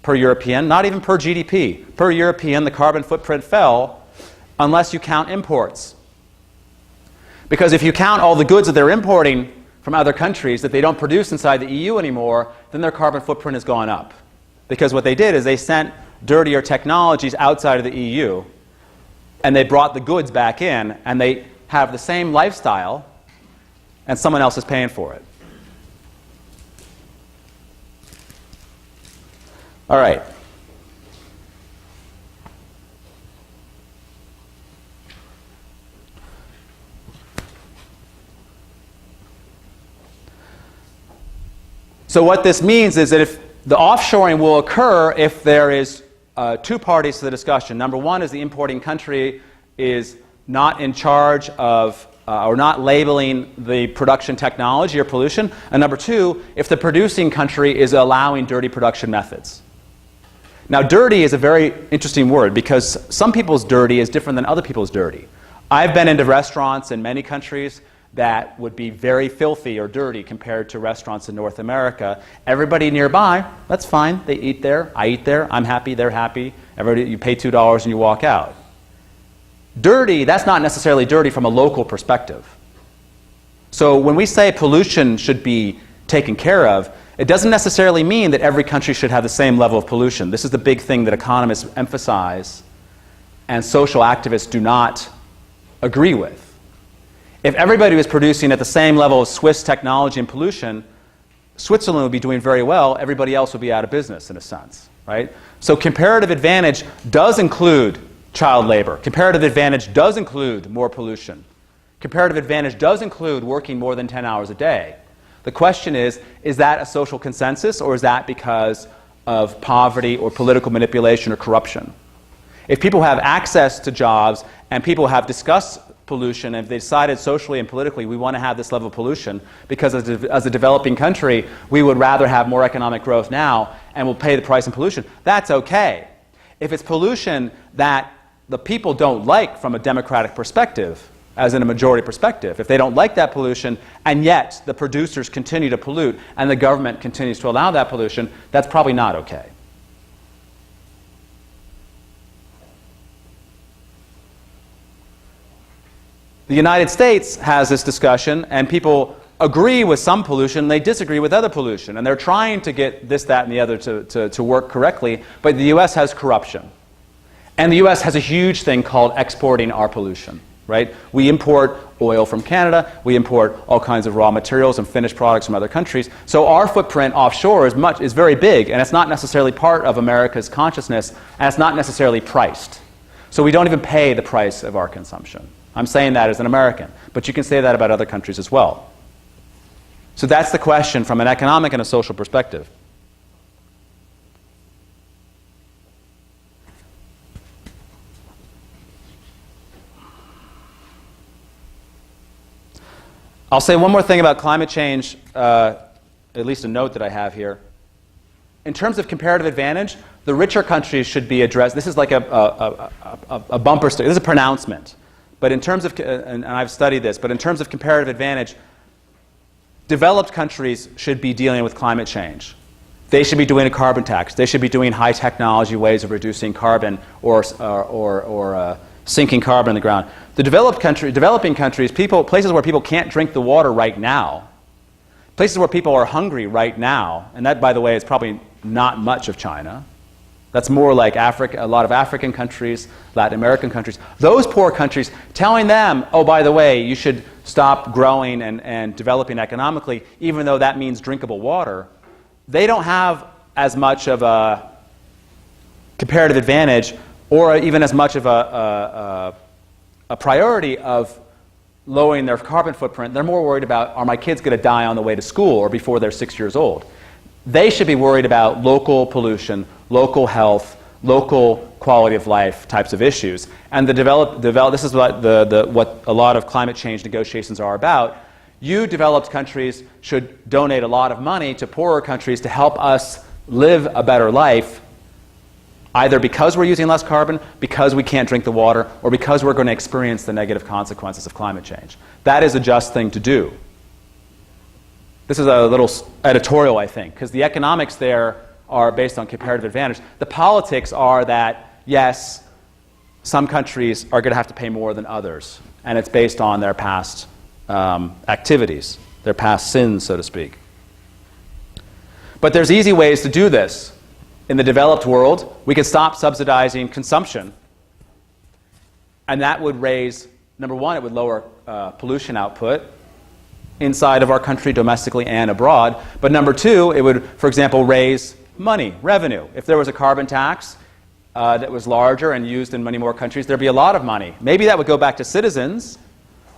per European, not even per GDP. Per European, the carbon footprint fell unless you count imports. Because if you count all the goods that they're importing from other countries that they don't produce inside the EU anymore, then their carbon footprint has gone up. Because what they did is they sent dirtier technologies outside of the EU, and they brought the goods back in, and they have the same lifestyle, and someone else is paying for it. All right. So what this means is that if the offshoring will occur if there is two parties to the discussion. Number one is the importing country is not in charge of or not labeling the production technology or pollution. And number two, if the producing country is allowing dirty production methods. Now, dirty is a very interesting word because some people's dirty is different than other people's dirty. I've been into restaurants in many countries that would be very filthy or dirty compared to restaurants in North America. Everybody nearby, that's fine. They eat there. I eat there. I'm happy. They're happy. Everybody, you pay $2 and you walk out. Dirty, that's not necessarily dirty from a local perspective. So when we say pollution should be taken care of, it doesn't necessarily mean that every country should have the same level of pollution. This is the big thing that economists emphasize and social activists do not agree with. If everybody was producing at the same level of Swiss technology and pollution, Switzerland would be doing very well. Everybody else would be out of business in a sense, right? So comparative advantage does include child labor. Comparative advantage does include more pollution. Comparative advantage does include working more than 10 hours a day. The question is that a social consensus or is that because of poverty or political manipulation or corruption? If people have access to jobs and people have discussed pollution, and if they decided socially and politically we want to have this level of pollution because as a developing country we would rather have more economic growth now and we'll pay the price in pollution, that's okay. If it's pollution that the people don't like from a democratic perspective, as in a majority perspective, if they don't like that pollution and yet the producers continue to pollute and the government continues to allow that pollution, that's probably not okay. The United States has this discussion, and people agree with some pollution, they disagree with other pollution, and they're trying to get this, that, and the other to work correctly, but the U.S. has corruption. And the U.S. has a huge thing called exporting our pollution, right? We import oil from Canada, we import all kinds of raw materials and finished products from other countries, so our footprint offshore is very big, and it's not necessarily part of America's consciousness, and it's not necessarily priced. So we don't even pay the price of our consumption. I'm saying that as an American, but you can say that about other countries as well. So that's the question from an economic and a social perspective. I'll say one more thing about climate change, at least a note that I have here. In terms of comparative advantage, the richer countries should be addressed. This is like a bumper sticker. This is a pronouncement. But in terms of, and I've studied this, but in terms of comparative advantage, developed countries should be dealing with climate change. They should be doing a carbon tax. They should be doing high technology ways of reducing carbon or sinking carbon in the ground. The developing countries, places where people can't drink the water right now, places where people are hungry right now, and that, by the way, is probably not much of China. That's more like Africa, a lot of African countries, Latin American countries. Those poor countries, telling them, oh, by the way, you should stop growing and developing economically, even though that means drinkable water, they don't have as much of a comparative advantage or even as much of a priority of lowering their carbon footprint. They're more worried about, are my kids going to die on the way to school or before they're 6 years old? They should be worried about local pollution, local health, local quality of life types of issues. And this is what what a lot of climate change negotiations are about. You developed countries should donate a lot of money to poorer countries to help us live a better life, either because we're using less carbon, because we can't drink the water, or because we're going to experience the negative consequences of climate change. That is a just thing to do. This is a little editorial, I think, because the economics there are based on comparative advantage. The politics are that, yes, some countries are going to have to pay more than others, and it's based on their past activities, their past sins, so to speak. But there's easy ways to do this. In the developed world, we could stop subsidizing consumption, and that would raise, number one, it would lower pollution output inside of our country, domestically and abroad. But number two, it would, for example, raise money, revenue. If there was a carbon tax that was larger and used in many more countries, there'd be a lot of money. Maybe that would go back to citizens,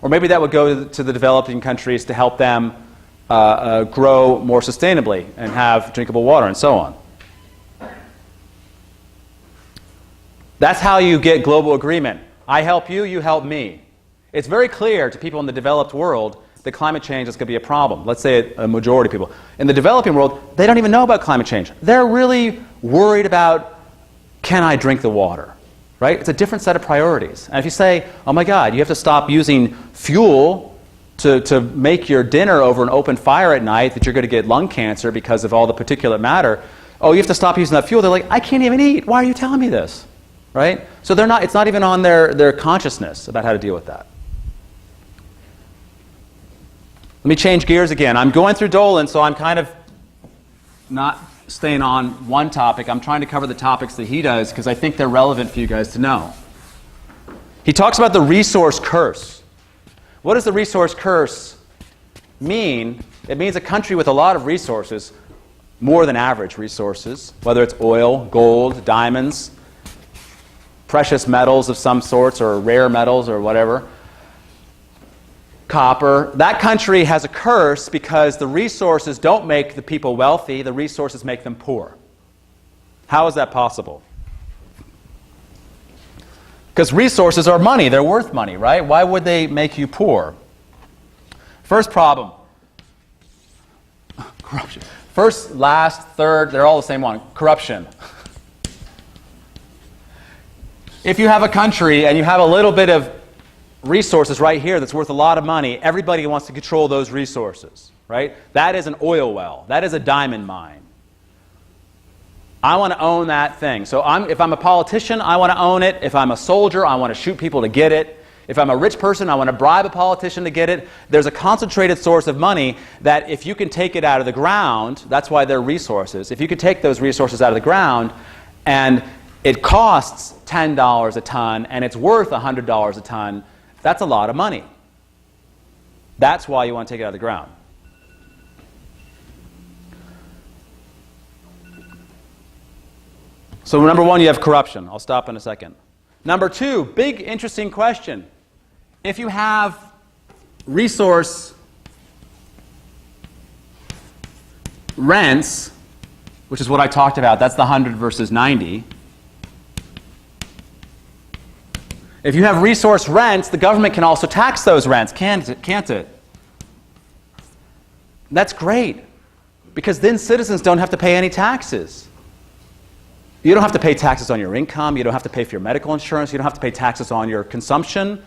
or maybe that would go to the developing countries to help them grow more sustainably and have drinkable water and so on. That's how you get global agreement. I help you, you help me. It's very clear to people in the developed world that climate change is going to be a problem. Let's say a majority of people. In the developing world, they don't even know about climate change. They're really worried about, can I drink the water? Right? It's a different set of priorities. And if you say, oh my God, you have to stop using fuel to make your dinner over an open fire at night, that you're going to get lung cancer because of all the particulate matter. Oh, you have to stop using that fuel. They're like, I can't even eat. Why are you telling me this? Right? So it's not even on their consciousness about how to deal with that. Let me change gears again. I'm going through Dolan, so I'm kind of not staying on one topic. I'm trying to cover the topics that he does because I think they're relevant for you guys to know. He talks about the resource curse. What does the resource curse mean? It means a country with a lot of resources, more than average resources, whether it's oil, gold, diamonds, precious metals of some sorts, or rare metals or whatever, copper. That country has a curse because the resources don't make the people wealthy, the resources make them poor. How is that possible? Because resources are money, they're worth money, right? Why would they make you poor? First problem. Corruption. First, last, third, they're all the same one. Corruption. If you have a country and you have a little bit of resources right here that's worth a lot of money, everybody wants to control those resources, right? That is an oil well. That is a diamond mine. I want to own that thing. So if I'm a politician, I want to own it. If I'm a soldier, I want to shoot people to get it. If I'm a rich person, I want to bribe a politician to get it. There's a concentrated source of money that if you can take it out of the ground, that's why they're resources. If you could take those resources out of the ground and it costs $10 a ton and it's worth $100 a ton, that's a lot of money. That's why you want to take it out of the ground. So number one, you have corruption. I'll stop in a second. Number two, big interesting question. If you have resource rents, which is what I talked about, that's the 100 versus 90. If you have resource rents, the government can also tax those rents, can't it? That's great, because then citizens don't have to pay any taxes. You don't have to pay taxes on your income, you don't have to pay for your medical insurance, you don't have to pay taxes on your consumption,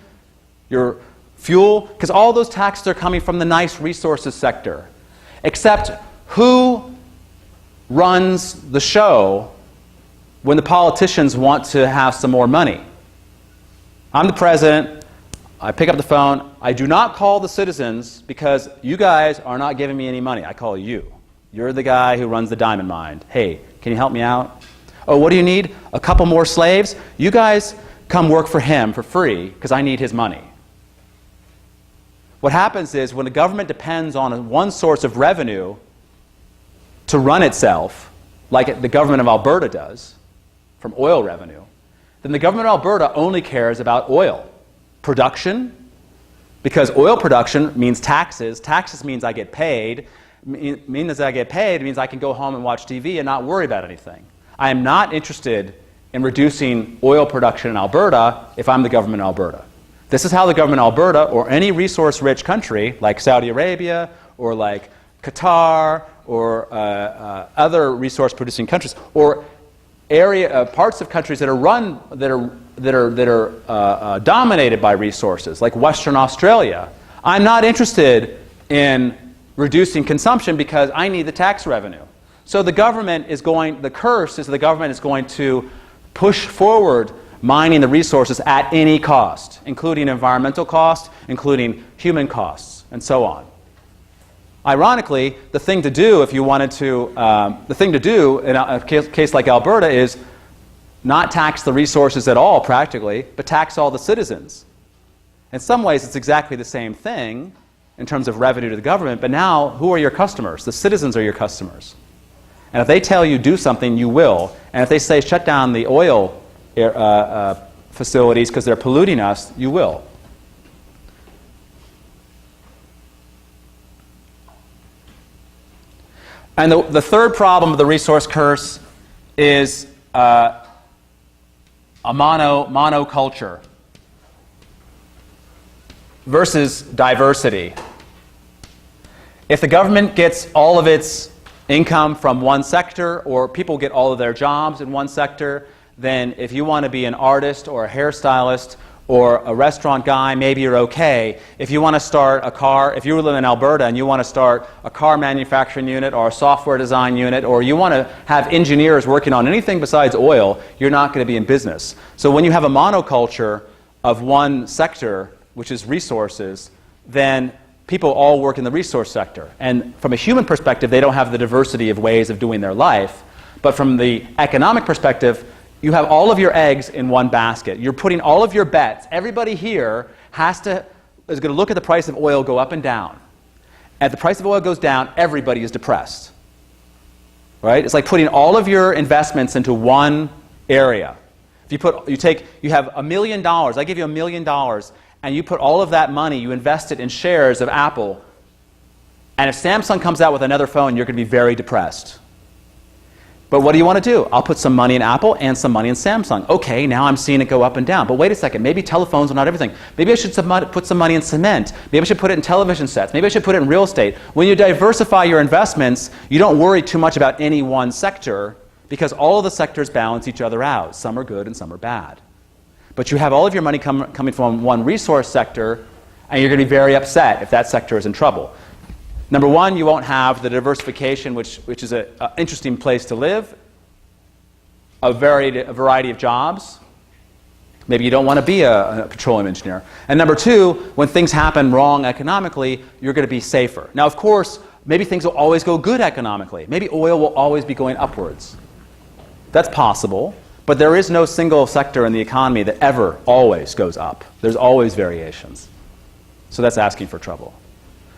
your fuel, because all those taxes are coming from the nice resources sector. Except who runs the show when the politicians want to have some more money? I'm the president, I pick up the phone, I do not call the citizens because you guys are not giving me any money. I call you. You're the guy who runs the diamond mine. Hey, can you help me out? Oh, what do you need? A couple more slaves? You guys come work for him for free because I need his money. What happens is when the government depends on one source of revenue to run itself, like the government of Alberta does, from oil revenue, then the government of Alberta only cares about oil production, because oil production means taxes. Taxes means I get paid. Means I get paid means I can go home and watch TV and not worry about anything. I am not interested in reducing oil production in Alberta if I'm the government of Alberta. This is how the government of Alberta, or any resource-rich country like Saudi Arabia or like Qatar or other resource-producing countries, or parts of countries that are dominated by resources, like Western Australia. I'm not interested in reducing consumption because I need the tax revenue. So the curse is the government is going to push forward mining the resources at any cost, including environmental costs, including human costs, and so on. Ironically, the thing to do if you wanted to, the thing to do in a case like Alberta is not tax the resources at all, practically, but tax all the citizens. In some ways, it's exactly the same thing in terms of revenue to the government, but now, who are your customers? The citizens are your customers. And if they tell you do something, you will. And if they say shut down the oil facilities because they're polluting us, you will. And the third problem of the resource curse is a monoculture versus diversity. If the government gets all of its income from one sector, or people get all of their jobs in one sector, then if you want to be an artist or a hairstylist or a restaurant guy, maybe you're okay. If you want to start a car, if you live in Alberta and you want to start a car manufacturing unit or a software design unit, or you want to have engineers working on anything besides oil, you're not going to be in business. So when you have a monoculture of one sector, which is resources, then people all work in the resource sector. And from a human perspective, they don't have the diversity of ways of doing their life. But from the economic perspective, you have all of your eggs in one basket. You're putting all of your bets. Everybody here is going to look at the price of oil go up and down. And if the price of oil goes down, everybody is depressed. Right? It's like putting all of your investments into one area. If you have $1 million, I give you $1 million, and you put all of that money, you invest it in shares of Apple, and if Samsung comes out with another phone, you're going to be very depressed. But what do you want to do? I'll put some money in Apple and some money in Samsung. Okay, now I'm seeing it go up and down. But wait a second, maybe telephones are not everything. Maybe I should put some money in cement. Maybe I should put it in television sets. Maybe I should put it in real estate. When you diversify your investments, you don't worry too much about any one sector because all of the sectors balance each other out. Some are good and some are bad. But you have all of your money coming from one resource sector, and you're going to be very upset if that sector is in trouble. Number one, you won't have the diversification, which is an interesting place to live, a variety of jobs. Maybe you don't want to be a petroleum engineer. And number two, when things happen wrong economically, you're going to be safer. Now, of course, maybe things will always go good economically. Maybe oil will always be going upwards. That's possible. But there is no single sector in the economy that ever, always goes up. There's always variations. So that's asking for trouble.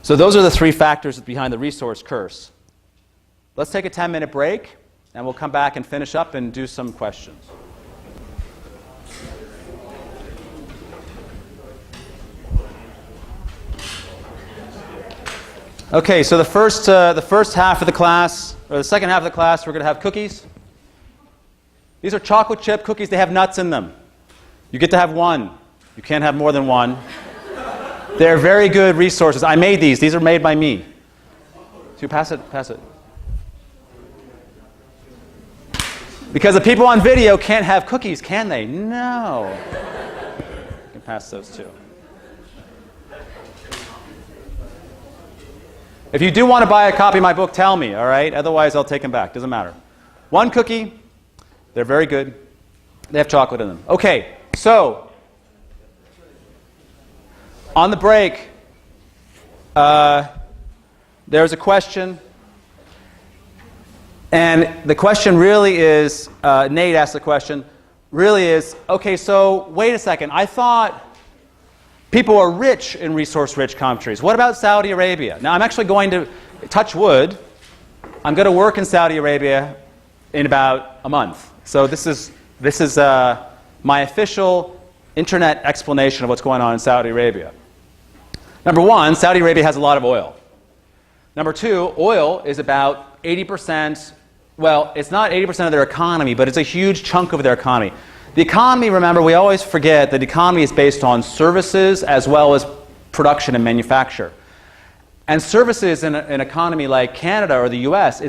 So those are the three factors behind the resource curse. Let's take a 10-minute break, and we'll come back and finish up and do some questions. Okay, so the first half of the class, or the second half of the class, we're going to have cookies. These are chocolate chip cookies. They have nuts in them. You get to have one. You can't have more than one. They're very good resources. I made these. These are made by me. So pass it, pass it. Because the people on video can't have cookies, can they? No. You can pass those too. If you do want to buy a copy of my book, tell me, all right? Otherwise, I'll take them back. Doesn't matter. One cookie. They're very good. They have chocolate in them. Okay, so on the break, there's a question. And the question really is, Nate asked the question, really is, okay, so wait a second. I thought people are rich in resource-rich countries. What about Saudi Arabia? Now, I'm actually going to touch wood. I'm going to work in Saudi Arabia in about a month. So this is my official internet explanation of what's going on in Saudi Arabia. Number one, Saudi Arabia has a lot of oil. Number two, oil is about 80%, well, it's not 80% of their economy, but it's a huge chunk of their economy. The economy, remember, we always forget that the economy is based on services as well as production and manufacture. And services in an economy like Canada or the US,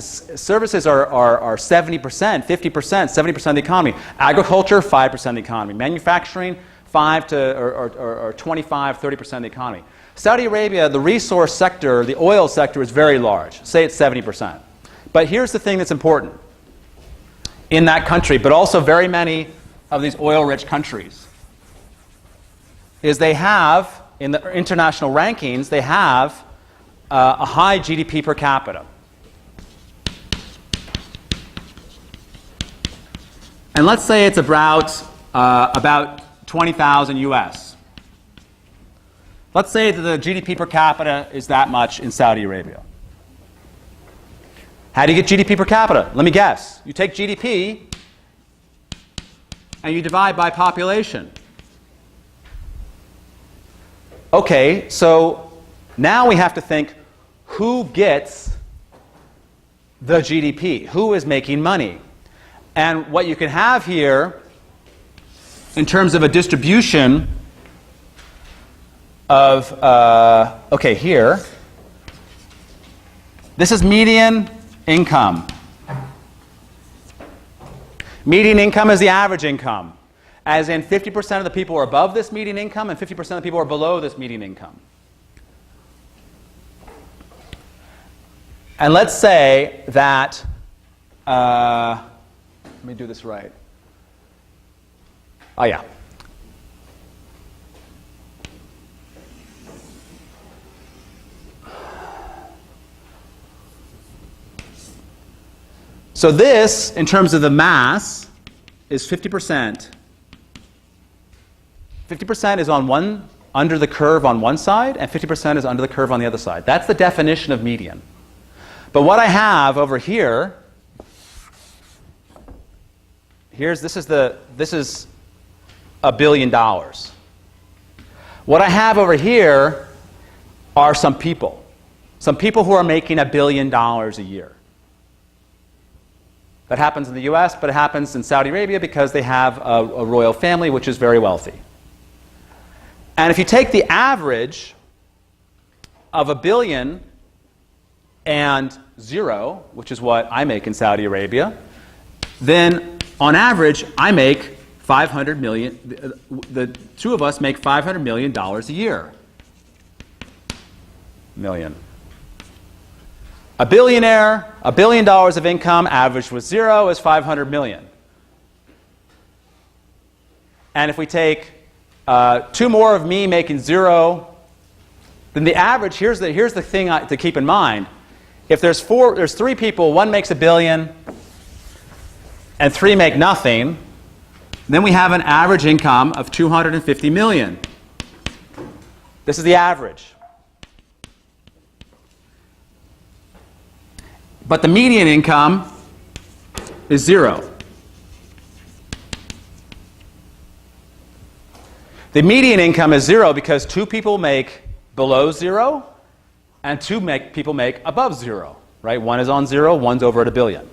services are 70%, 50%, 70% of the economy. Agriculture, 5% of the economy. Manufacturing, 5 to or 25, 30% of the economy. Saudi Arabia, the resource sector, the oil sector is very large. Say it's 70%. But here's the thing that's important in that country, but also very many of these oil-rich countries, is they have, in the international rankings, they have a high GDP per capita. And let's say it's about 20,000 US. Let's say that the GDP per capita is that much in Saudi Arabia. How do you get GDP per capita? Let me guess. You take GDP and you divide by population. Okay, so now we have to think, who gets the GDP? Who is making money? And what you can have here, in terms of a distribution of, okay, here, this is median income. Median income is the average income, as in 50% of the people are above this median income and 50% of the people are below this median income. And let's say that, let me do this right. Oh, yeah. So this, in terms of the mass, is 50%. 50% is on one, under the curve on one side, and 50% is under the curve on the other side. That's the definition of median. But what I have over here, this is $1 billion. What I have over here are some people who are making $1 billion a year. That happens in the US, but it happens in Saudi Arabia because they have a royal family which is very wealthy. And if you take the average of $1 billion and 0, which is what I make in Saudi Arabia, then on average I make $500 million. The two of us make $500 million a year. Million. A billionaire, $1 billion of income, average was 0, is 500 million. and if we take 2 more of me making 0, then the average, here's the thing to keep in mind. If there's 3 people, 1 makes $1 billion, and 3 make nothing, then we have an average income of $250 million. This is the average. But the median income is 0. The median income is 0 because 2 people make below 0 and 2 people make above 0. Right? 1 is on 0, 1's over at $1 billion.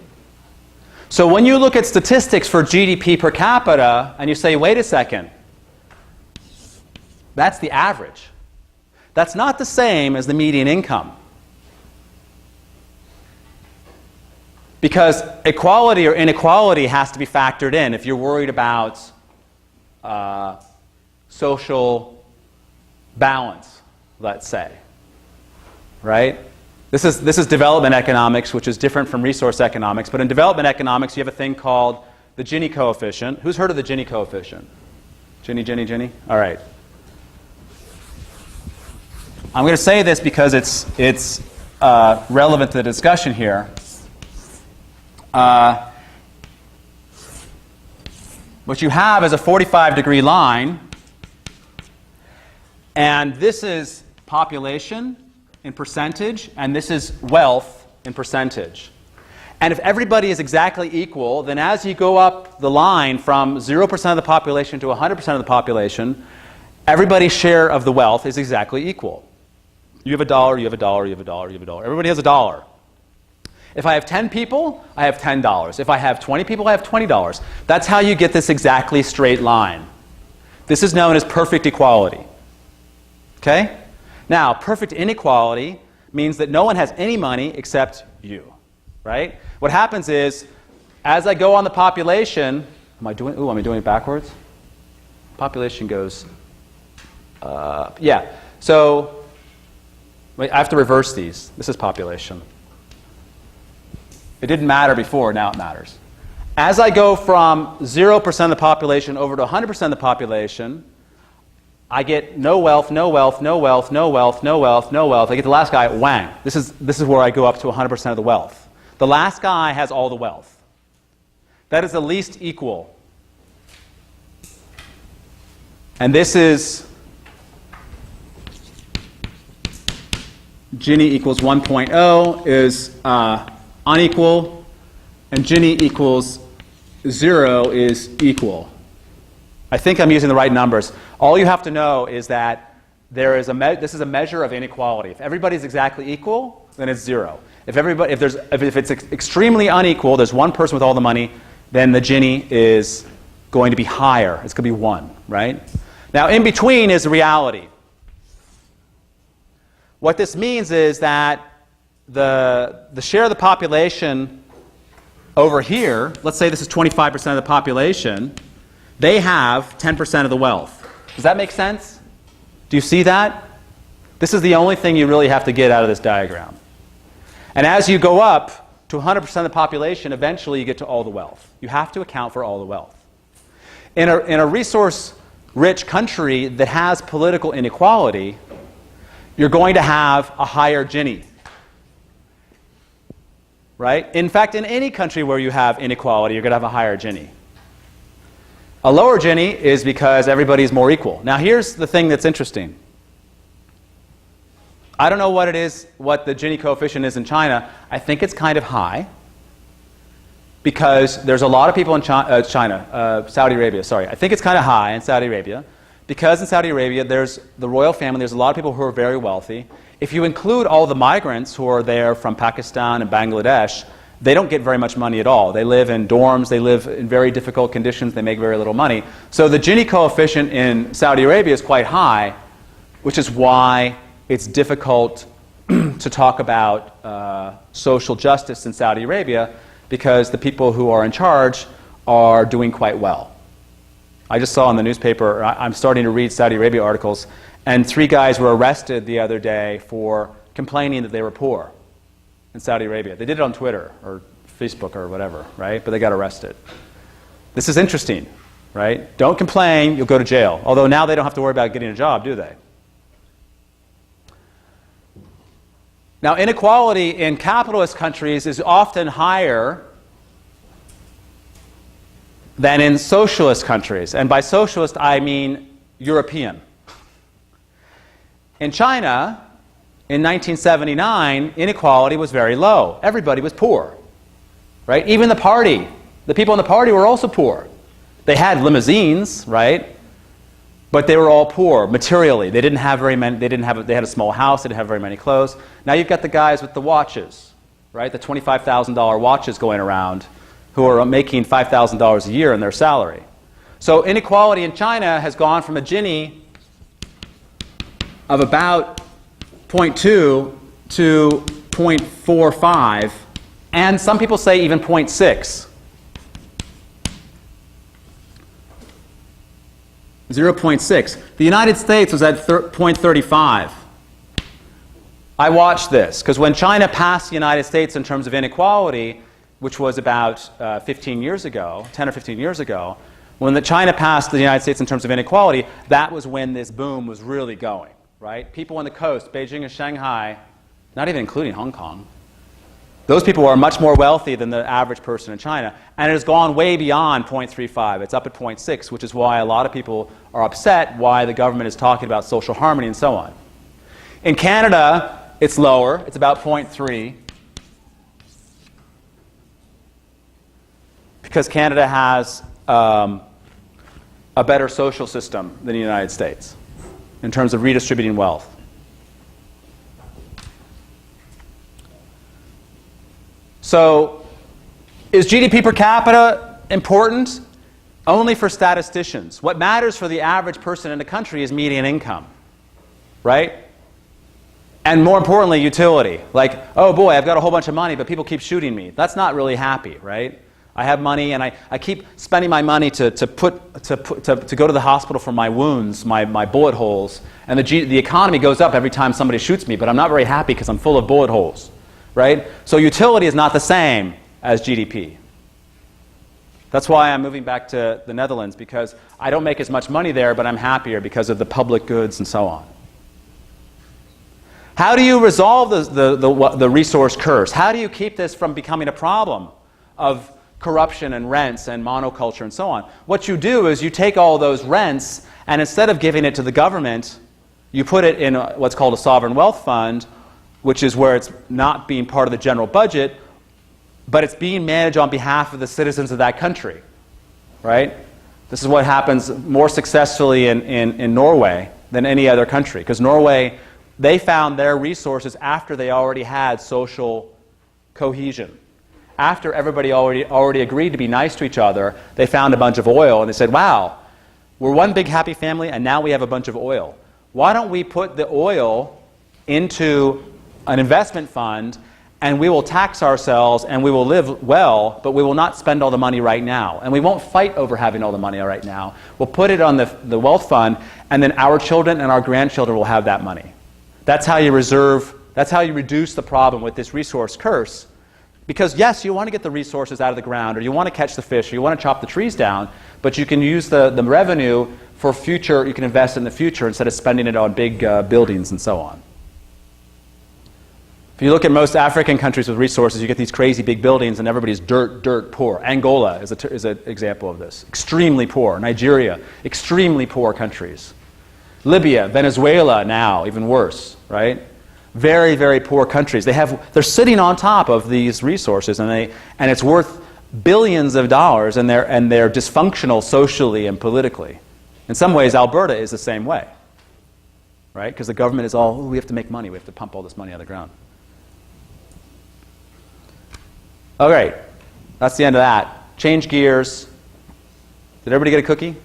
So when you look at statistics for GDP per capita and you say, wait a second, that's the average. That's not the same as the median income. Because equality or inequality has to be factored in if you're worried about social balance, let's say. Right? This is development economics, which is different from resource economics. But in development economics, you have a thing called the Gini coefficient. Who's heard of the Gini coefficient? Gini? All right. I'm going to say this because it's relevant to the discussion here. What you have is a 45-degree line, and this is population in percentage, and this is wealth in percentage. And if everybody is exactly equal, then as you go up the line from 0% of the population to 100% of the population, everybody's share of the wealth is exactly equal. You have $1, you have $1, you have $1, you have $1. Everybody has $1. If I have 10 people, I have $10. If I have 20 people, I have $20. That's how you get this exactly straight line. This is known as perfect equality. Okay? Now, perfect inequality means that no one has any money except you. Right? What happens is, as I go on the population, am I doing it backwards? Population goes, yeah. So, wait, I have to reverse these. This is population. It didn't matter before, now it matters. As I go from 0% of the population over to 100% of the population, I get no wealth, no wealth, no wealth, no wealth, no wealth, no wealth. I get the last guy, whang. This is where I go up to 100% of the wealth. The last guy has all the wealth. That is the least equal. And this is Gini equals 1.0 is unequal, and Gini equals 0 is equal. I think I'm using the right numbers. All you have to know is that this is a measure of inequality. If everybody's exactly equal, then it's 0. If it's extremely unequal, there's one person with all the money, then the Gini is going to be higher. It's going to be 1, right? Now, in between is reality. What this means is that the share of the population over here, let's say this is 25% of the population, they have 10% of the wealth. Does that make sense? Do you see that? This is the only thing you really have to get out of this diagram. And as you go up to 100% of the population, eventually you get to all the wealth. You have to account for all the wealth. In a resource-rich country that has political inequality, you're going to have a higher Gini. Right? In fact, in any country where you have inequality, you're going to have a higher Gini. A lower Gini is because everybody's more equal. Now, here's the thing that's interesting. I don't know what the Gini coefficient is in China. I think it's kind of high because there's a lot of people in Saudi Arabia, sorry. I think it's kind of high in Saudi Arabia because in Saudi Arabia, there's the royal family, there's a lot of people who are very wealthy. If you include all the migrants who are there from Pakistan and Bangladesh, they don't get very much money at all. They live in dorms, they live in very difficult conditions, they make very little money. So the Gini coefficient in Saudi Arabia is quite high, which is why it's difficult to talk about social justice in Saudi Arabia, because the people who are in charge are doing quite well. I just saw in the newspaper, I'm starting to read Saudi Arabia articles, and 3 guys were arrested the other day for complaining that they were poor in Saudi Arabia. They did it on Twitter or Facebook or whatever, right? But they got arrested. This is interesting. right? Don't complain, you'll go to jail. Although now they don't have to worry about getting a job, do they? Now, inequality in capitalist countries is often higher than in socialist countries. And by socialist, I mean European. In China, in 1979, inequality was very low. Everybody was poor, right? Even the party, the people in the party were also poor. They had limousines, right? But they were all poor materially. They didn't have very many. They had a small house. They didn't have very many clothes. Now you've got the guys with the watches, right? The $25,000 watches going around, who are making $5,000 a year in their salary. So inequality in China has gone from a Gini of about 0.2 to 0.45, and some people say even 0.6. 0.6. The United States was at 0.35. I watched this because when China passed the United States in terms of inequality, which was about 15 years ago, 10 or 15 years ago, when China passed the United States in terms of inequality, that was when this boom was really going, right? People on the coast, Beijing and Shanghai, not even including Hong Kong, those people are much more wealthy than the average person in China, and it has gone way beyond 0.35. It's up at 0.6, which is why a lot of people are upset why the government is talking about social harmony and so on. In Canada, it's lower. It's about 0.3. Because Canada has a better social system than the United States in terms of redistributing wealth. So, is GDP per capita important? Only for statisticians. What matters for the average person in a country is median income, right? And more importantly, utility. Like, oh boy, I've got a whole bunch of money, but people keep shooting me. That's not really happy, right? I have money, and I keep spending my money to go to the hospital for my wounds, my bullet holes, and the economy goes up every time somebody shoots me, but I'm not very happy because I'm full of bullet holes. Right? So utility is not the same as GDP. That's why I'm moving back to the Netherlands, because I don't make as much money there, but I'm happier because of the public goods and so on. How do you resolve the resource curse? How do you keep this from becoming a problem of corruption and rents and monoculture and so on? What you do is you take all those rents, and instead of giving it to the government, you put it in what's called a sovereign wealth fund, which is where it's not being part of the general budget, but it's being managed on behalf of the citizens of that country, right? This is what happens more successfully in Norway than any other country, because Norway, they found their resources after they already had social cohesion. After everybody already agreed to be nice to each other, they found a bunch of oil, and they said, wow, we're one big happy family, and now we have a bunch of oil. Why don't we put the oil into an investment fund, and we will tax ourselves, and we will live well, but we will not spend all the money right now. And we won't fight over having all the money right now. We'll put it on the wealth fund, and then our children and our grandchildren will have that money. That's how you reduce the problem with this resource curse. Because yes, you want to get the resources out of the ground, or you want to catch the fish, or you want to chop the trees down, but you can use the revenue for future, you can invest in the future instead of spending it on big buildings and so on. If you look at most African countries with resources, you get these crazy big buildings and everybody's dirt poor. Angola is an example of this. Extremely poor. Nigeria, extremely poor countries. Libya, Venezuela now, even worse, right? Very, very poor countries. They're sitting on top of these resources, and it's worth billions of dollars, and they're dysfunctional socially and politically. In some ways, Alberta is the same way, right? Because the government is all, we have to make money, we have to pump all this money out of the ground. All right, that's the end of that. Change gears. Did everybody get a cookie?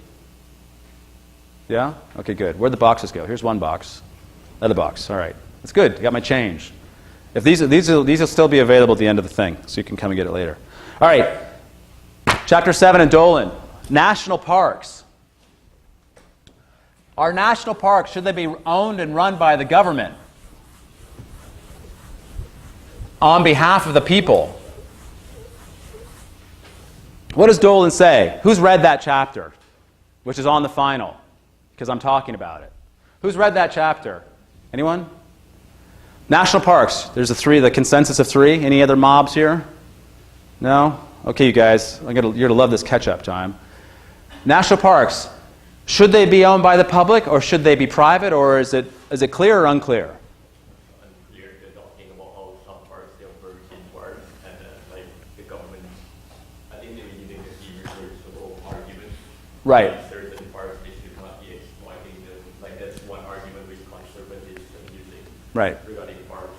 Yeah? Okay, good. Where'd the boxes go? Here's one box. Other box. All right. That's good. I got my change. If these will still be available at the end of the thing, so you can come and get it later. All right. Chapter 7 in Dolan. National parks. Are national parks, should they be owned and run by the government on behalf of the people? What does Dolan say? Who's read that chapter? which is on the final, because I'm talking about it. Who's read that chapter? Anyone? National parks. There's the consensus of 3. Any other mobs here? No? Okay, you guys, you're going to love this catch-up time. National parks. Should they be owned by the public, or should they be private, or is it clear or unclear? Unclear. They're talking about how some parks they're virgin parks, and like the government, I think they're using the irreversible argument. Right. Like certain parks they should not be exploiting them. Like that's one argument which conservatives are using. Right. Regarding parks.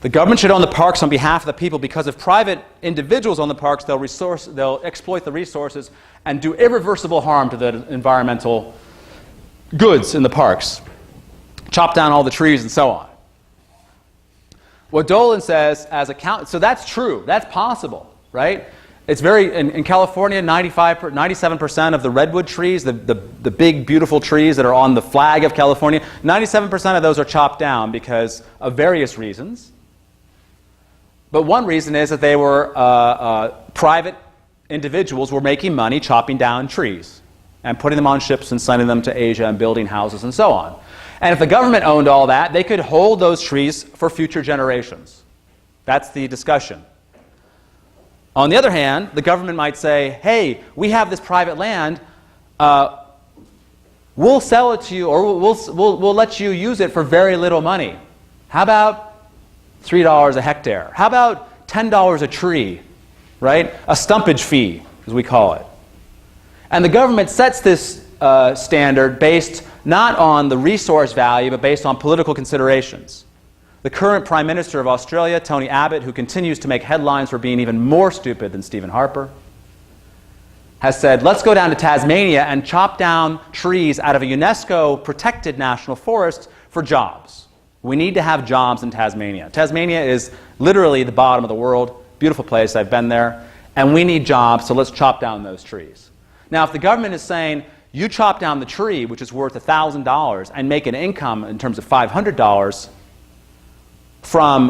The government should own the parks on behalf of the people, because if private individuals own the parks, they'll exploit the resources and do irreversible harm to the environmental goods in the parks. Chop down all the trees and so on. What Dolan says so that's true. That's possible, right? It's in California, 97% of the redwood trees, the big, beautiful trees that are on the flag of California, 97% of those are chopped down because of various reasons. But one reason is that they were private individuals were making money chopping down trees and putting them on ships and sending them to Asia and building houses and so on. And if the government owned all that, they could hold those trees for future generations. That's the discussion. On the other hand, the government might say, hey, we have this private land, we'll sell it to you, or we'll let you use it for very little money. How about $3 a hectare? How about $10 a tree, right? A stumpage fee, as we call it. And the government sets this standard based not on the resource value, but based on political considerations. The current Prime Minister of Australia, Tony Abbott, who continues to make headlines for being even more stupid than Stephen Harper, has said, let's go down to Tasmania and chop down trees out of a UNESCO-protected national forest for jobs. We need to have jobs in Tasmania. Tasmania is literally the bottom of the world. Beautiful place. I've been there. And we need jobs, so let's chop down those trees. Now, if the government is saying, you chop down the tree, which is worth $1,000, and make an income in terms of $500 from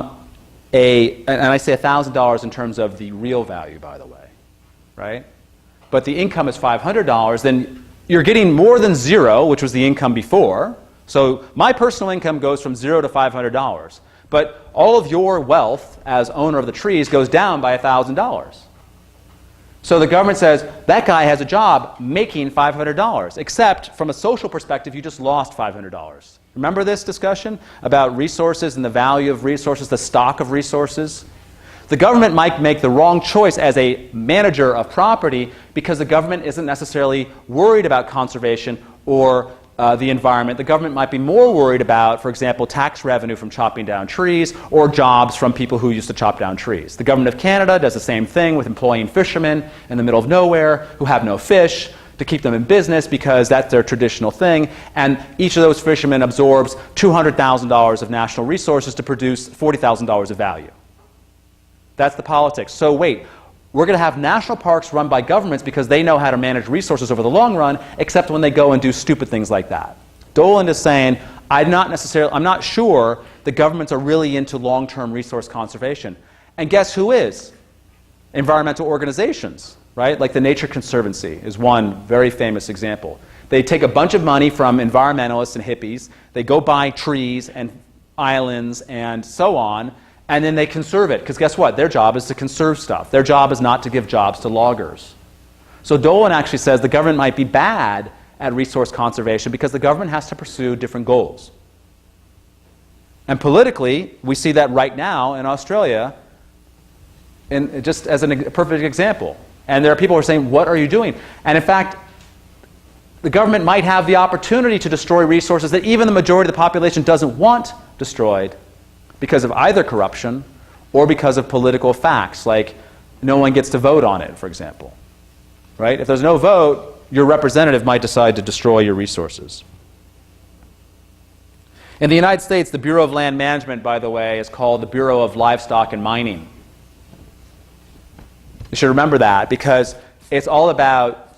and I say $1,000 in terms of the real value, by the way, right? But the income is $500, then you're getting more than zero, which was the income before. So my personal income goes from $0 to $500. But all of your wealth as owner of the trees goes down by $1,000. So the government says, that guy has a job making $500, except from a social perspective, you just lost $500. Remember this discussion about resources and the value of resources, the stock of resources? The government might make the wrong choice as a manager of property because the government isn't necessarily worried about conservation or the environment. The government might be more worried about, for example, tax revenue from chopping down trees or jobs from people who used to chop down trees. The government of Canada does the same thing with employing fishermen in the middle of nowhere who have no fish to keep them in business because that's their traditional thing. And each of those fishermen absorbs $200,000 of national resources to produce $40,000 of value. That's the politics. So wait, we're going to have national parks run by governments because they know how to manage resources over the long run, except when they go and do stupid things like that. Dolan is saying, I'm not sure the governments are really into long-term resource conservation. And guess who is? Environmental organizations, right? Like the Nature Conservancy is one very famous example. They take a bunch of money from environmentalists and hippies, they go buy trees and islands and so on, and then they conserve it, because guess what? Their job is to conserve stuff. Their job is not to give jobs to loggers. So Dolan actually says the government might be bad at resource conservation because the government has to pursue different goals. And politically, we see that right now in Australia, just as a perfect example. And there are people who are saying, what are you doing? And in fact, the government might have the opportunity to destroy resources that even the majority of the population doesn't want destroyed, because of either corruption or because of political facts, like no one gets to vote on it, for example. Right? If there's no vote, your representative might decide to destroy your resources. In the United States, the Bureau of Land Management, by the way, is called the Bureau of Livestock and Mining. You should remember that because it's all about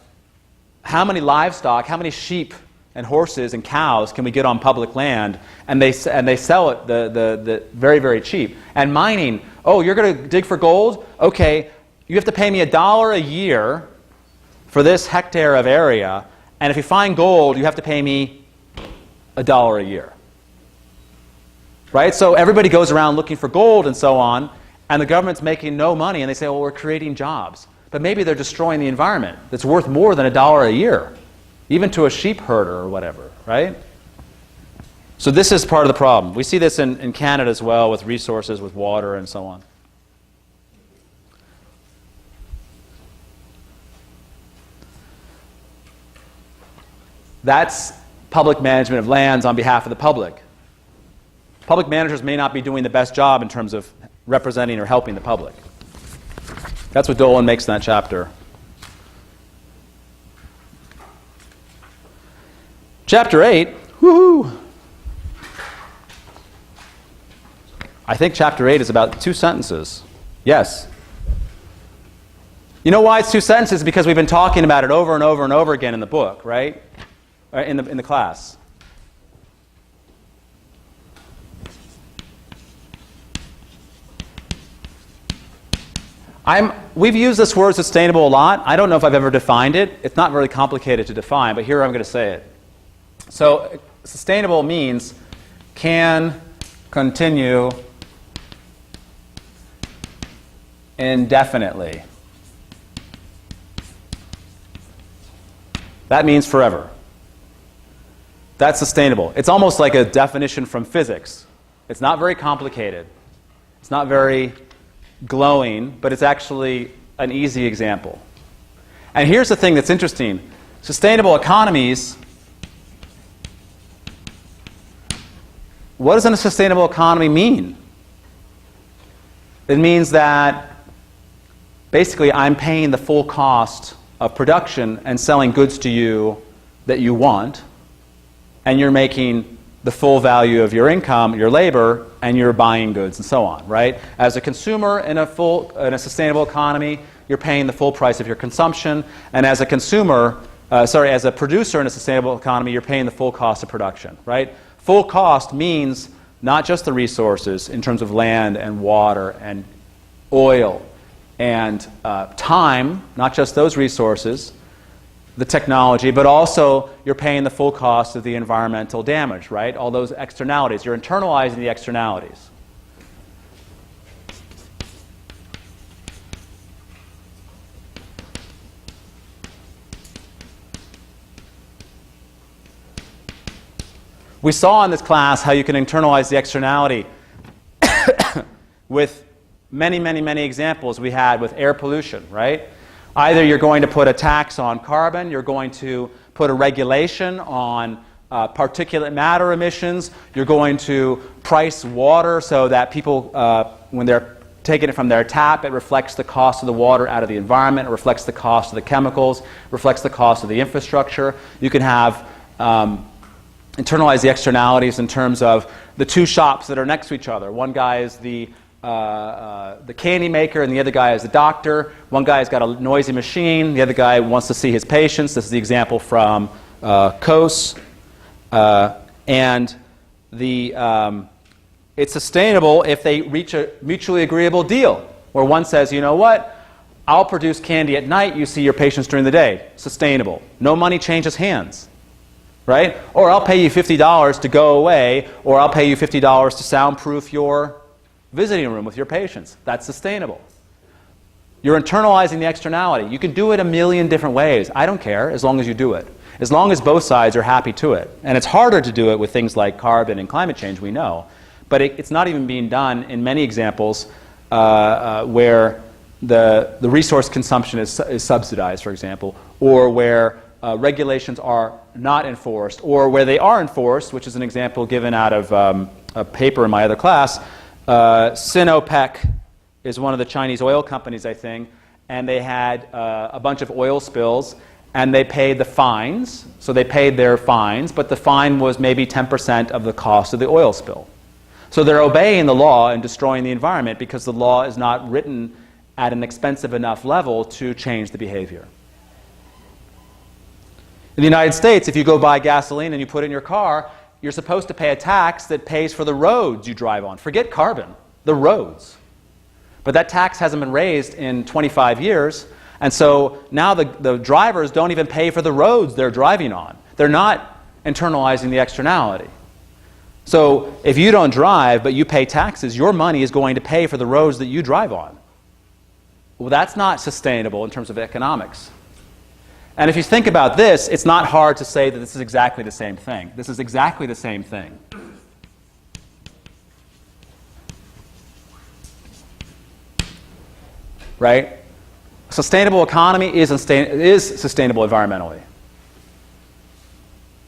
how many livestock, how many sheep and horses and cows can we get on public land, and they sell it the very, very cheap. And mining, oh, you're going to dig for gold? Okay, you have to pay me $1 a year for this hectare of area, and if you find gold, you have to pay me $1 a year. Right? So everybody goes around looking for gold and so on, and the government's making no money, and they say, well, we're creating jobs. But maybe they're destroying the environment that's worth more than $1 a year, even to a sheep herder or whatever, right? So this is part of the problem. We see this in Canada as well, with resources, with water, and so on. That's public management of lands on behalf of the public. Public managers may not be doing the best job in terms of representing or helping the public. That's what Dolan makes in that chapter. Chapter 8, woohoo! I think chapter 8 is about 2 sentences. Yes? You know why it's 2 sentences? Because we've been talking about it over and over and over again in the book, right? In the class. We've used this word sustainable a lot. I don't know if I've ever defined it. It's not very complicated to define, but here I'm going to say it. So sustainable means can continue indefinitely. That means forever. That's sustainable. It's almost like a definition from physics. It's not very complicated. It's not very glowing, but it's actually an easy example. And here's the thing that's interesting. Sustainable economies, what does a sustainable economy mean? It means that basically I'm paying the full cost of production and selling goods to you that you want, and you're making the full value of your income, your labor, and you're buying goods and so on, right? As a consumer in a sustainable economy, you're paying the full price of your consumption, and as a as a producer in a sustainable economy, you're paying the full cost of production, right? Full cost means not just the resources in terms of land and water and oil and time, not just those resources, the technology, but also you're paying the full cost of the environmental damage, right? All those externalities. You're internalizing the externalities. We saw in this class how you can internalize the externality with many, many, many examples we had with air pollution, right? Either you're going to put a tax on carbon, you're going to put a regulation on particulate matter emissions, you're going to price water so that people, when they're taking it from their tap, it reflects the cost of the water out of the environment, it reflects the cost of the chemicals, reflects the cost of the infrastructure. You can have internalize the externalities in terms of the 2 shops that are next to each other. One guy is the candy maker and the other guy is the doctor. One guy's got a noisy machine. The other guy wants to see his patients. This is the example from Coase. And it's sustainable if they reach a mutually agreeable deal where one says, you know what, I'll produce candy at night. You see your patients during the day. Sustainable. No money changes hands. Right? Or I'll pay you $50 to go away, or I'll pay you $50 to soundproof your visiting room with your patients. That's sustainable. You're internalizing the externality. You can do it a million different ways. I don't care as long as you do it. As long as both sides are happy to it. And it's harder to do it with things like carbon and climate change, we know. But it's not even being done in many examples where the resource consumption is subsidized, for example, or where regulations are not enforced, or where they are enforced, which is an example given out of a paper in my other class. Sinopec is one of the Chinese oil companies, I think, and they had a bunch of oil spills, and they paid the fines. So they paid their fines, but the fine was maybe 10% of the cost of the oil spill. So they're obeying the law and destroying the environment because the law is not written at an expensive enough level to change the behavior. In the United States, if you go buy gasoline and you put it in your car, you're supposed to pay a tax that pays for the roads you drive on. Forget carbon, the roads. But that tax hasn't been raised in 25 years And so now the drivers don't even pay for the roads they're driving on. They're not internalizing the externality. So if you don't drive but you pay taxes, your money is going to pay for the roads that you drive on. Well, that's not sustainable in terms of economics. And if you think about this, it's not hard to say that this is exactly the same thing. This is exactly the same thing. Right? A sustainable economy is sustainable environmentally.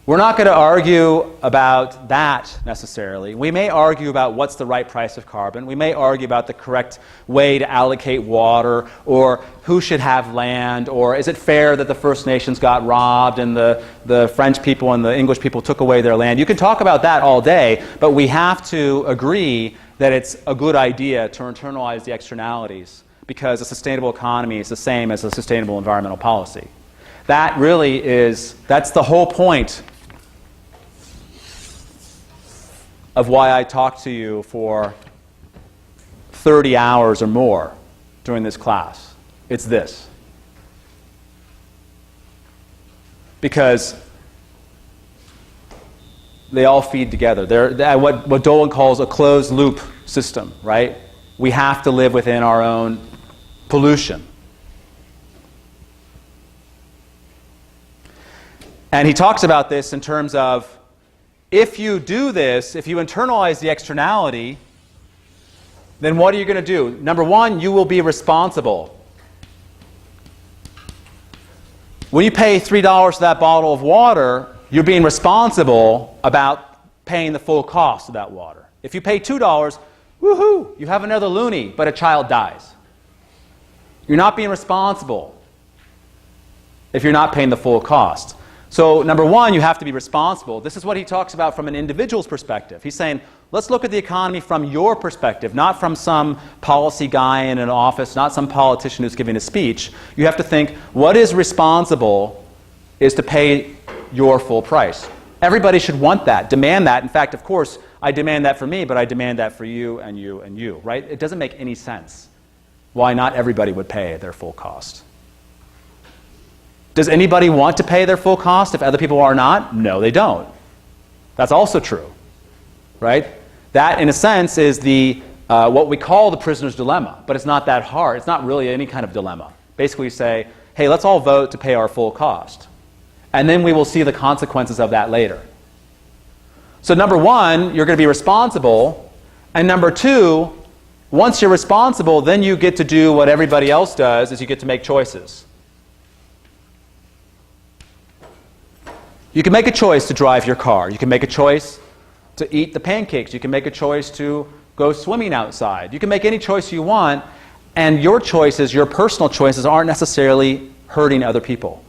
We're not going to argue about that necessarily. We may argue about what's the right price of carbon. We may argue about the correct way to allocate water, or who should have land, or is it fair that the First Nations got robbed and the French people and the English people took away their land. You can talk about that all day, but we have to agree that it's a good idea to internalize the externalities, because a sustainable economy is the same as a sustainable environmental policy. That really that's the whole point of why I talked to you for 30 hours or more during this class. It's this. Because they all feed together. They're what Dolan calls a closed loop system, right? We have to live within our own pollution. And he talks about this in terms of, if you do this, if you internalize the externality, then what are you going to do? Number one, you will be responsible. When you pay $3 for that bottle of water, you're being responsible about paying the full cost of that water. If you pay $2, woohoo, you have another loonie, but a child dies. You're not being responsible if you're not paying the full cost. So number one, you have to be responsible. This is what he talks about from an individual's perspective. He's saying, let's look at the economy from your perspective, not from some policy guy in an office, not some politician who's giving a speech. You have to think, what is responsible is to pay your full price. Everybody should want that, demand that. In fact, of course, I demand that for me, but I demand that for you and you and you, right? It doesn't make any sense why not everybody would pay their full cost. Does anybody want to pay their full cost if other people are not? No, they don't. That's also true, right? That, in a sense, is what we call the prisoner's dilemma, but it's not that hard. It's not really any kind of dilemma. Basically, you say, hey, let's all vote to pay our full cost, and then we will see the consequences of that later. So number one, you're going to be responsible, and number two, once you're responsible, then you get to do what everybody else does, is you get to make choices. You can make a choice to drive your car. You can make a choice to eat the pancakes. You can make a choice to go swimming outside. You can make any choice you want, and your choices, your personal choices, aren't necessarily hurting other people.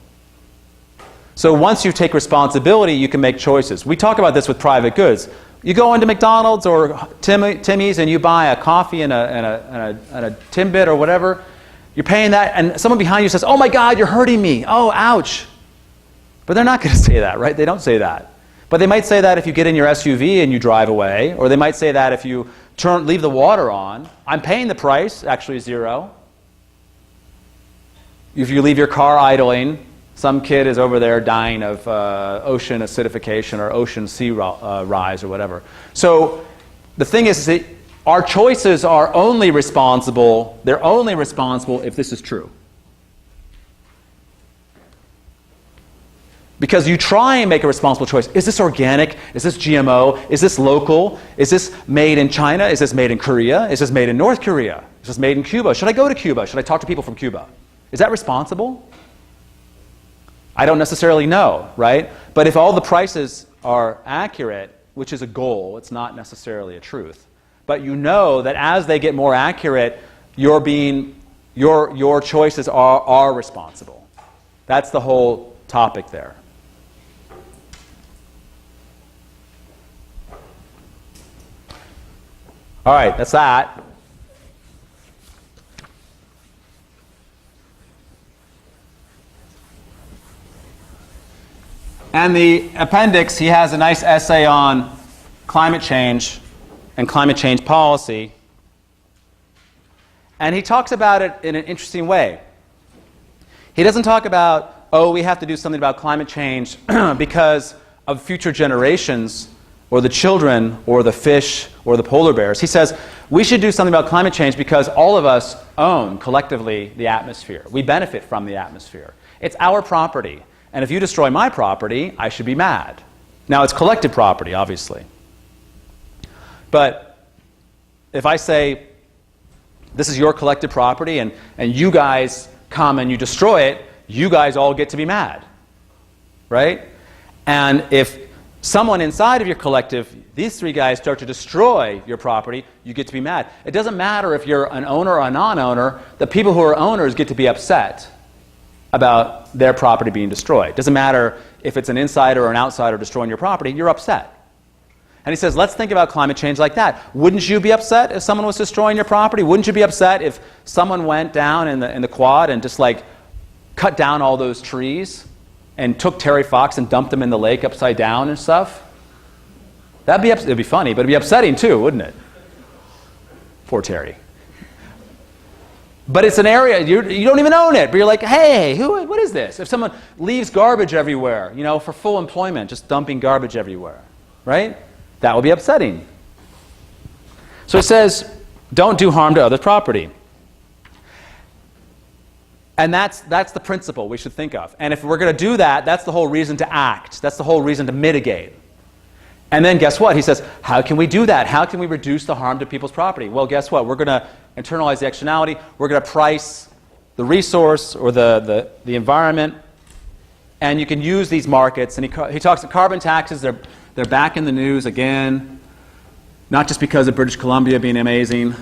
So once you take responsibility, you can make choices. We talk about this with private goods. You go into McDonald's or Timmy's and you buy a coffee and a Timbit or whatever. You're paying that, and someone behind you says, oh my God, you're hurting me. Oh, ouch. But they're not going to say that, right? They don't say that. But they might say that if you get in your SUV and you drive away, or they might say that if you leave the water on. I'm paying the price, actually $0. If you leave your car idling, some kid is over there dying of ocean acidification or ocean sea rise or whatever. So the thing is that our choices are only responsible, they're only responsible if this is true. Because you try and make a responsible choice. Is this organic? Is this GMO? Is this local? Is this made in China? Is this made in Korea? Is this made in North Korea? Is this made in Cuba? Should I go to Cuba? Should I talk to people from Cuba? Is that responsible? I don't necessarily know, right? But if all the prices are accurate, which is a goal, it's not necessarily a truth. But you know that as they get more accurate, your choices are responsible. That's the whole topic there. All right, that's that. And the appendix, he has a nice essay on climate change and climate change policy. And he talks about it in an interesting way. He doesn't talk about, oh, we have to do something about climate change because of future generations or the children or the fish or the polar bears. He says we should do something about climate change because all of us own collectively the atmosphere. We benefit from the atmosphere. It's our property. And if you destroy my property, I should be mad. Now, it's collective property, obviously. But if I say, this is your collective property, and you guys come and you destroy it, you guys all get to be mad. Right? And if someone inside of your collective, these three guys start to destroy your property, you get to be mad. It doesn't matter if you're an owner or a non-owner, the people who are owners get to be upset about their property being destroyed. It doesn't matter if it's an insider or an outsider destroying your property, you're upset. And he says, let's think about climate change like that. Wouldn't you be upset if someone was destroying your property? Wouldn't you be upset if someone went down in the quad and just like cut down all those trees and took Terry Fox and dumped them in the lake upside down and stuff? It'd be funny, but it'd be upsetting too, wouldn't it? Poor Terry. But it's an area, you don't even own it, but you're like, hey, what is this? If someone leaves garbage everywhere, for full employment, just dumping garbage everywhere, right? That would be upsetting. So it says, don't do harm to other property. And that's the principle we should think of. And if we're going to do that, that's the whole reason to act. That's the whole reason to mitigate. And then guess what? He says, how can we do that? How can we reduce the harm to people's property? Well, guess what? We're going to internalize the externality. We're going to price the resource or the environment. And you can use these markets. And he talks about carbon taxes. They're back in the news again, not just because of British Columbia being amazing.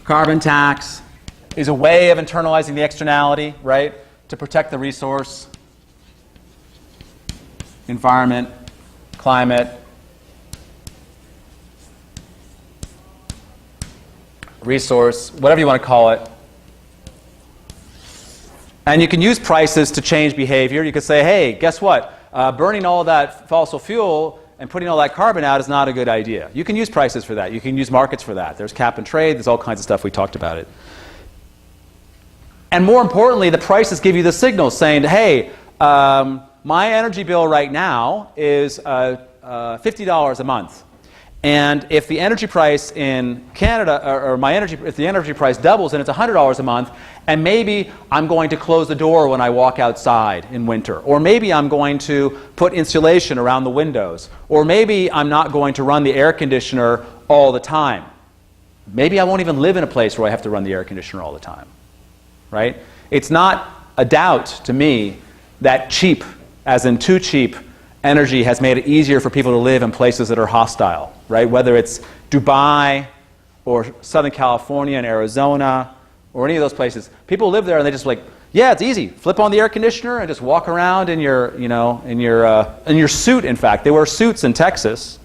Carbon tax is a way of internalizing the externality, right, to protect the resource, environment, climate, resource, whatever you want to call it. And you can use prices to change behavior. You could say, hey, guess what? Burning all that fossil fuel and putting all that carbon out is not a good idea. You can use prices for that. You can use markets for that. There's cap and trade. There's all kinds of stuff. We talked about it. And more importantly, the prices give you the signal saying, hey, my energy bill right now is $50 a month. And if the energy price in Canada, if the energy price doubles, then it's $100 a month, and maybe I'm going to close the door when I walk outside in winter, or maybe I'm going to put insulation around the windows, or maybe I'm not going to run the air conditioner all the time. Maybe I won't even live in a place where I have to run the air conditioner all the time, right? It's not a doubt to me that cheap, as in too cheap, energy has made it easier for people to live in places that are hostile, right? Whether it's Dubai or Southern California and Arizona or any of those places. People live there and they just like, yeah, it's easy. Flip on the air conditioner and just walk around in your, in your suit, in fact. They wear suits in Texas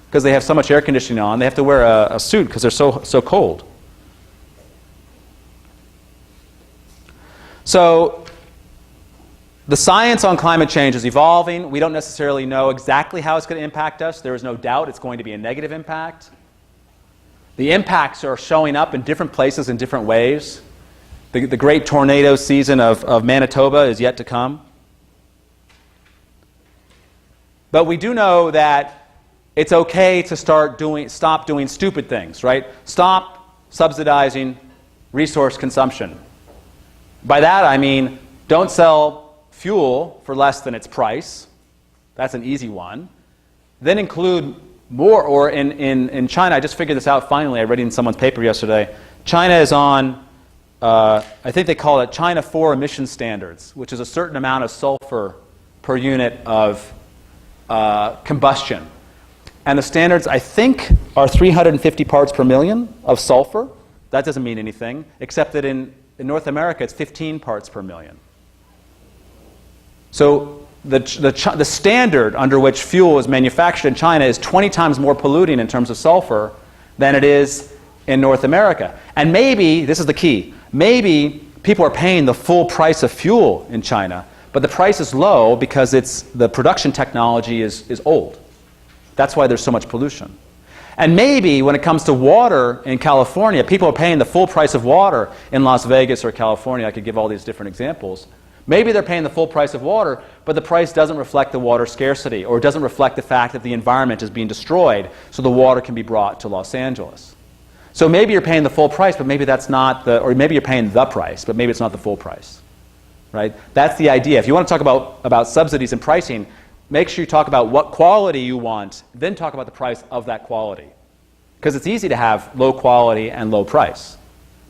because they have so much air conditioning on. They have to wear a suit because they're so cold. So the science on climate change is evolving. We don't necessarily know exactly how it's going to impact us. There is no doubt it's going to be a negative impact. The impacts are showing up in different places in different ways. The great tornado season of Manitoba is yet to come. But we do know that it's okay to stop doing stupid things, right? Stop subsidizing resource consumption. By that I mean don't sell fuel for less than its price. That's an easy one. Then include more, or in China, I just figured this out finally, I read it in someone's paper yesterday. China is on, I think they call it China 4 emission standards, which is a certain amount of sulfur per unit of combustion. And the standards, I think, are 350 parts per million of sulfur. That doesn't mean anything, except that in North America, it's 15 parts per million. So the standard under which fuel is manufactured in China is 20 times more polluting in terms of sulfur than it is in North America. And maybe, this is the key, maybe people are paying the full price of fuel in China, but the price is low because the production technology is old. That's why there's so much pollution. And maybe when it comes to water in California, people are paying the full price of water in Las Vegas or California. I could give all these different examples. Maybe they're paying the full price of water, but the price doesn't reflect the water scarcity, or it doesn't reflect the fact that the environment is being destroyed so the water can be brought to Los Angeles. So maybe you're paying the full price, but maybe that's not the, or maybe you're paying the price, but maybe it's not the full price. Right? That's the idea. If you want to talk about subsidies and pricing, make sure you talk about what quality you want, then talk about the price of that quality. Because it's easy to have low quality and low price.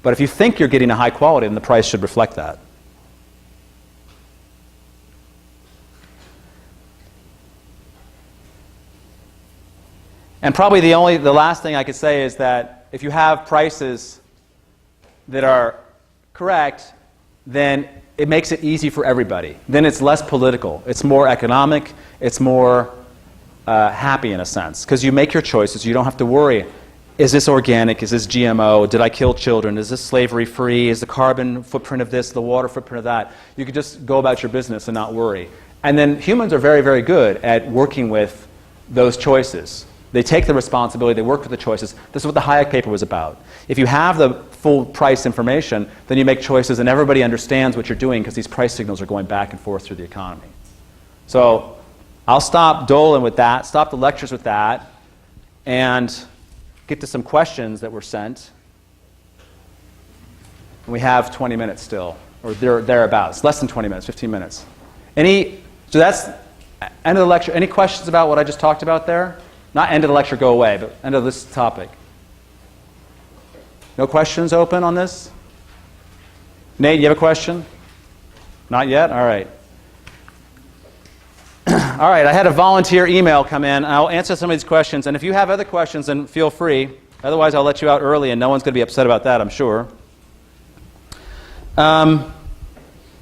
But if you think you're getting a high quality, then the price should reflect that. And probably the last thing I could say is that if you have prices that are correct, then it makes it easy for everybody. Then it's less political. It's more economic. It's more happy in a sense. Because you make your choices. You don't have to worry. Is this organic? Is this GMO? Did I kill children? Is this slavery free? Is the carbon footprint of this, the water footprint of that? You could just go about your business and not worry. And then humans are very, very good at working with those choices. They take the responsibility, they work with the choices. This is what the Hayek paper was about. If you have the full price information, then you make choices and everybody understands what you're doing because these price signals are going back and forth through the economy. So I'll stop Dolan with that, stop the lectures with that, and get to some questions that were sent. We have 20 minutes still, or thereabouts, less than 20 minutes, 15 minutes. So that's end of the lecture. Any questions about what I just talked about there? Not end of the lecture, go away, but end of this topic. No questions open on this? Nate, you have a question? Not yet? All right. All right, I had a volunteer email come in. I'll answer some of these questions, and if you have other questions, then feel free. Otherwise, I'll let you out early, and no one's going to be upset about that, I'm sure.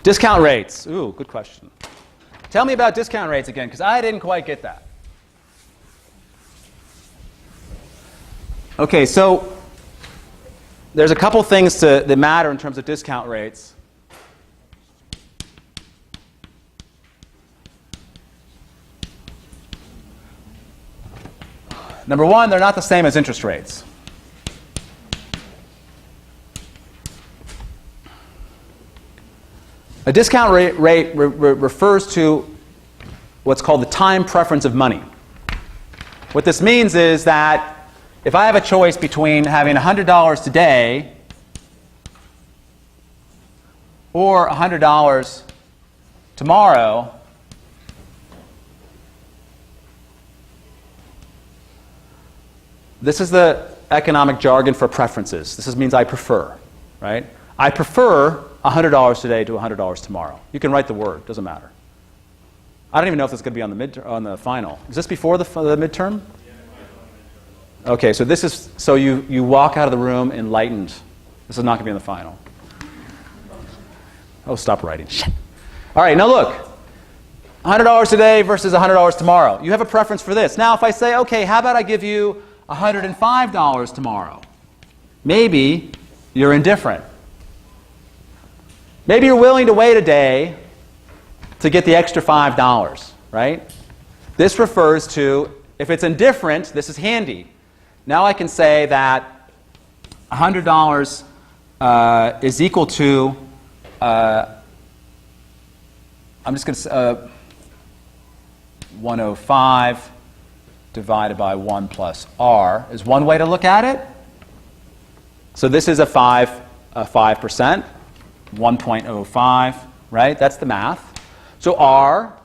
Discount rates. Ooh, good question. Tell me about discount rates again, because I didn't quite get that. Okay, so there's a couple things that matter in terms of discount rates. Number one, they're not the same as interest rates. A discount rate refers to what's called the time preference of money. What this means is that if I have a choice between having $100 today or $100 tomorrow, this is the economic jargon for preferences. This means I prefer, right? I prefer $100 today to $100 tomorrow. You can write the word, doesn't matter. I don't even know if this is going to be on the final. Is this before the midterm? Okay, so this is so you walk out of the room enlightened. This is not going to be in the final. Oh, stop writing. Shit. All right, now look. $100 today versus $100 tomorrow. You have a preference for this. Now, if I say, okay, how about I give you $105 tomorrow? Maybe you're indifferent. Maybe you're willing to wait a day to get the extra $5, right? This refers to, if it's indifferent, this is handy. Now I can say that $100 is equal to, I'm just going to 105 divided by 1 plus r is one way to look at it. So this is a 5%, 1.05, right? That's the math. So r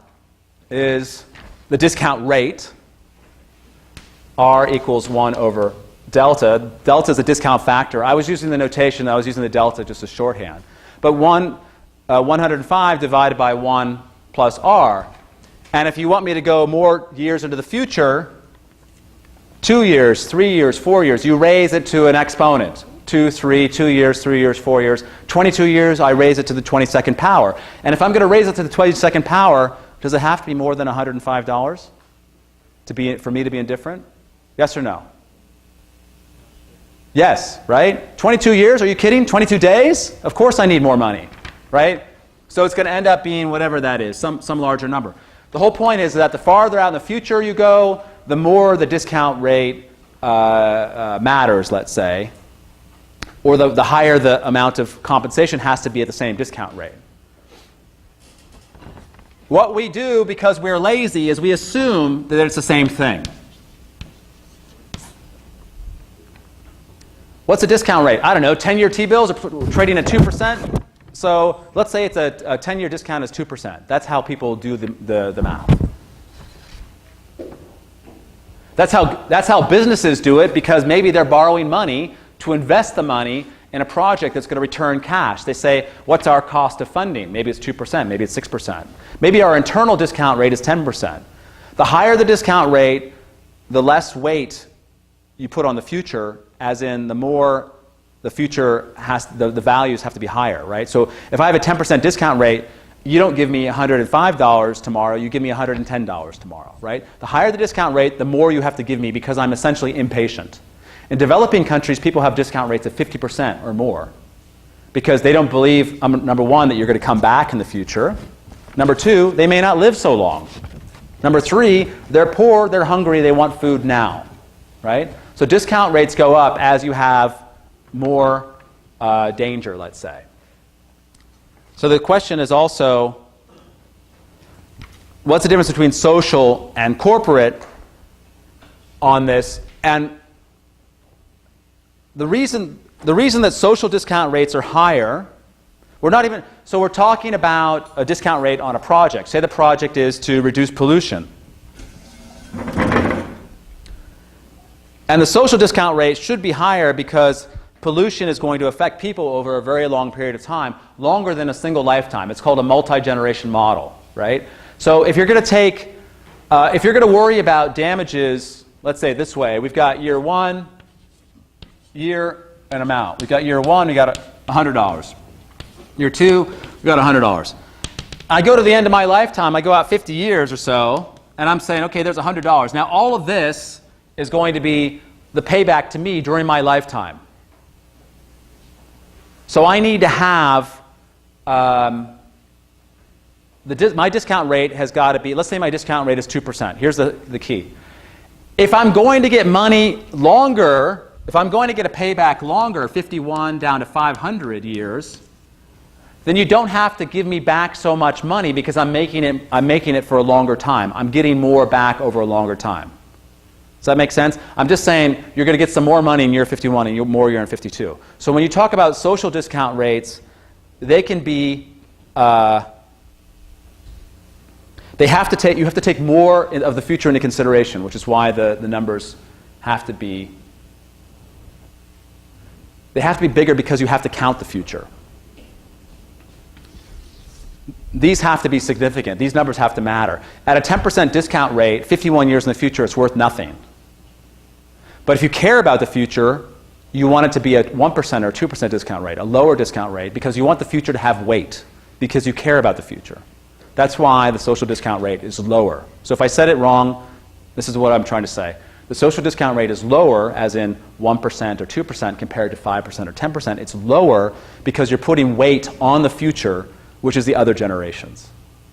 is the discount rate. R equals 1 over delta. Delta is a discount factor. I was using the notation, I was using the delta just as shorthand. But 105 divided by 1 plus r. And if you want me to go more years into the future, 2 years, 3 years, 4 years, you raise it to an exponent. 2 years, 3 years, 4 years. 22 years, I raise it to the 22nd power. And if I'm going to raise it to the 22nd power, does it have to be more than $105 for me to be indifferent? Yes or no? Yes, right? 22 years, are you kidding? 22 days? Of course I need more money, right? So it's going to end up being whatever that is, some larger number. The whole point is that the farther out in the future you go, the more the discount rate matters, let's say, or the higher the amount of compensation has to be at the same discount rate. What we do, because we're lazy, is we assume that it's the same thing. What's a discount rate? I don't know. 10-year T-bills are trading at 2%. So let's say it's a 10-year discount is 2%. That's how people do the math. That's how businesses do it, because maybe they're borrowing money to invest the money in a project that's going to return cash. They say, what's our cost of funding? Maybe it's 2%, maybe it's 6%. Maybe our internal discount rate is 10%. The higher the discount rate, the less weight you put on the future, as in the more the future has, the values have to be higher, right? So if I have a 10% discount rate, you don't give me $105 tomorrow, you give me $110 tomorrow, right? The higher the discount rate, the more you have to give me, because I'm essentially impatient. In developing countries, people have discount rates of 50% or more, because they don't believe, number one, that you're going to come back in the future. Number two, they may not live so long. Number three, they're poor, they're hungry, they want food now, right? So discount rates go up as you have more danger, let's say. So the question is also, what's the difference between social and corporate on this? And the reason that social discount rates are higher, so we're talking about a discount rate on a project. Say the project is to reduce pollution. And the social discount rate should be higher because pollution is going to affect people over a very long period of time, longer than a single lifetime. It's called a multi-generation model, right? So if you're going to worry about damages, let's say this way, we've got year one, year and amount. We've got year one, we got $100. Year two, we got $100. I go to the end of my lifetime, I go out 50 years or so, and I'm saying, okay, there's $100. Now all of this is going to be the payback to me during my lifetime. So I need to have, my discount rate has got to be, let's say my discount rate is 2%. Here's the key. If I'm going to get money longer, if I'm going to get a payback longer, 51 down to 500 years, then you don't have to give me back so much money because I'm making it for a longer time. I'm getting more back over a longer time. Does that make sense? I'm just saying you're going to get some more money in year 51 and more year in 52. So when you talk about social discount rates, they can be, you have to take more of the future into consideration, which is why the numbers have to be, they have to be bigger because you have to count the future. These have to be significant. These numbers have to matter. At a 10% discount rate, 51 years in the future, it's worth nothing. But if you care about the future, you want it to be a 1% or 2% discount rate, a lower discount rate, because you want the future to have weight, because you care about the future. That's why the social discount rate is lower. So if I said it wrong, this is what I'm trying to say. The social discount rate is lower, as in 1% or 2% compared to 5% or 10%. It's lower because you're putting weight on the future, which is the other generations.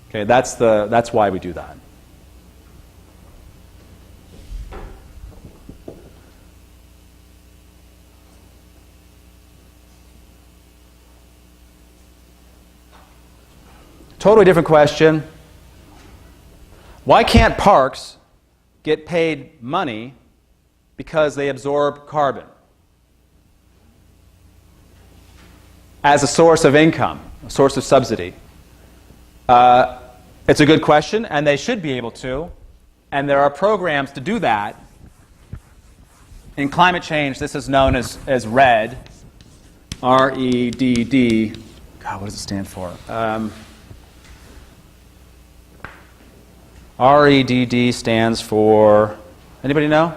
Okay, that's why we do that. Totally different question. Why can't parks get paid money because they absorb carbon as a source of income, a source of subsidy? It's a good question, and they should be able to. And there are programs to do that. In climate change, this is known as REDD, R-E-D-D. God, what does it stand for? REDD stands for, anybody know?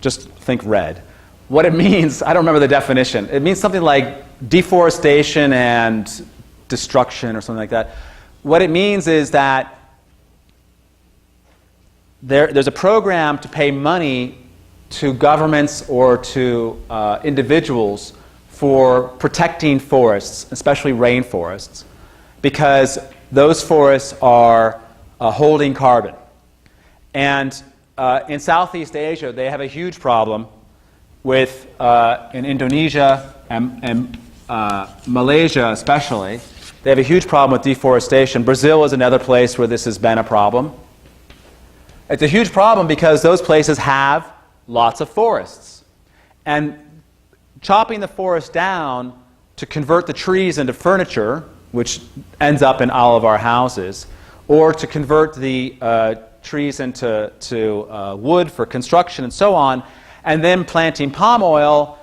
Just think red. What it means, I don't remember the definition. It means something like deforestation and destruction or something like that. What it means is that there's a program to pay money to governments or to individuals for protecting forests, especially rainforests, because those forests are holding carbon. And in Southeast Asia, they have a huge problem with, in Indonesia and Malaysia especially, they have a huge problem with deforestation. Brazil is another place where this has been a problem. It's a huge problem because those places have lots of forests. And chopping the forest down to convert the trees into furniture, which ends up in all of our houses, or to convert the trees into wood for construction and so on, and then planting palm oil,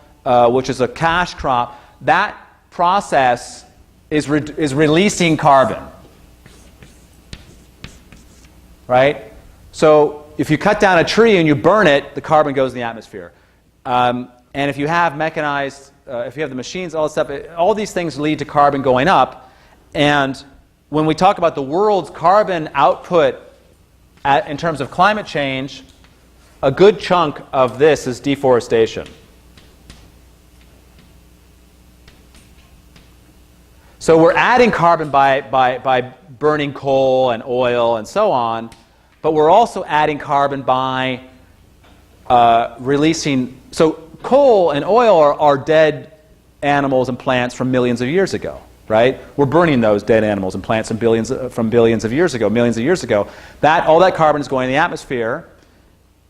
which is a cash crop, that process is releasing carbon. Right? So if you cut down a tree and you burn it, the carbon goes in the atmosphere. And if you have mechanized, if you have the machines, all this stuff, all these things lead to carbon going up. And when we talk about the world's carbon output in terms of climate change, a good chunk of this is deforestation. So we're adding carbon by burning coal and oil and so on, but we're also adding carbon by releasing. So coal and oil are dead animals and plants from millions of years ago, right? We're burning those dead animals and plants from billions of years ago, millions of years ago. All that carbon is going in the atmosphere,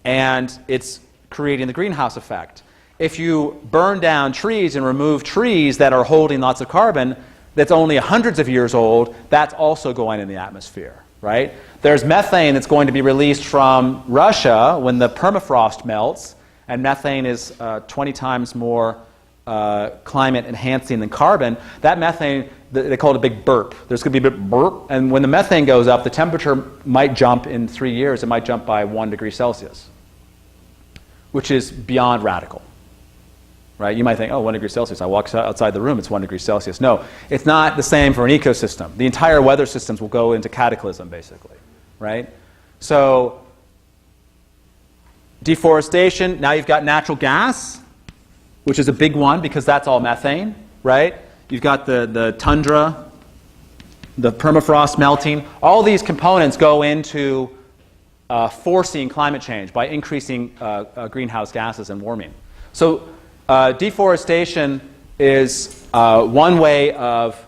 and it's creating the greenhouse effect. If you burn down trees and remove trees that are holding lots of carbon, that's only hundreds of years old, that's also going in the atmosphere, right? There's methane that's going to be released from Russia when the permafrost melts, and methane is 20 times more climate enhancing than carbon. That methane, they call it a big burp. There's going to be a big burp, and when the methane goes up, the temperature might jump in 3 years. It might jump by 1 degree Celsius, which is beyond radical. Right? You might think, oh, 1 degree Celsius. I walk outside the room, it's 1 degree Celsius. No, it's not the same for an ecosystem. The entire weather systems will go into cataclysm, basically. Right? So, deforestation, now you've got natural gas, which is a big one because that's all methane. Right? You've got the tundra, the permafrost melting. All these components go into forcing climate change by increasing greenhouse gases and warming. So, deforestation is one way of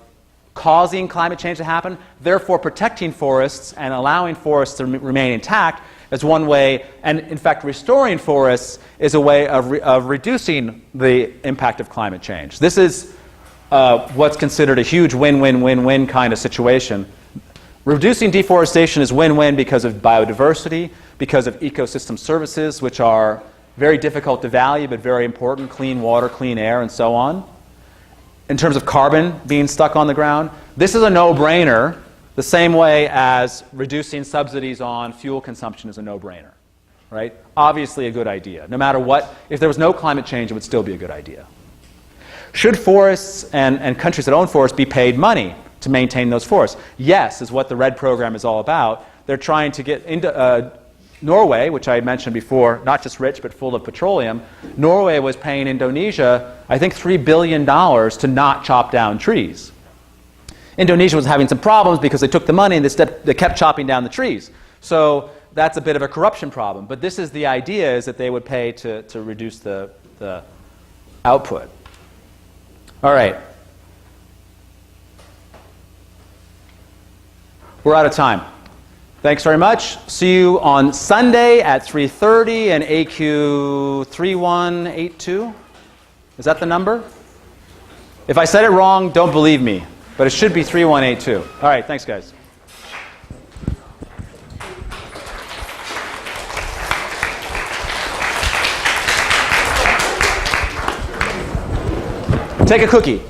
causing climate change to happen. Therefore, protecting forests and allowing forests to remain intact is one way. And in fact, restoring forests is a way of reducing the impact of climate change. This is what's considered a huge win-win-win-win kind of situation. Reducing deforestation is win-win because of biodiversity, because of ecosystem services, which are very difficult to value, but very important: clean water, clean air, and so on. In terms of carbon being stuck on the ground, this is a no-brainer, the same way as reducing subsidies on fuel consumption is a no-brainer. Right? Obviously a good idea. No matter what, if there was no climate change, it would still be a good idea. Should forests and countries that own forests be paid money to maintain those forests? Yes, is what the RED program is all about. They're trying to get into Norway, which I had mentioned before, not just rich but full of petroleum. Norway was paying Indonesia, I think, $3 billion to not chop down trees. Indonesia was having some problems because they took the money and they kept chopping down the trees. So that's a bit of a corruption problem. But this is the idea, is that they would pay to reduce the output. All right. We're out of time. Thanks very much. See you on Sunday at 3:30 in AQ 3182. Is that the number? If I said it wrong, don't believe me. But it should be 3182. All right, thanks, guys. Take a cookie.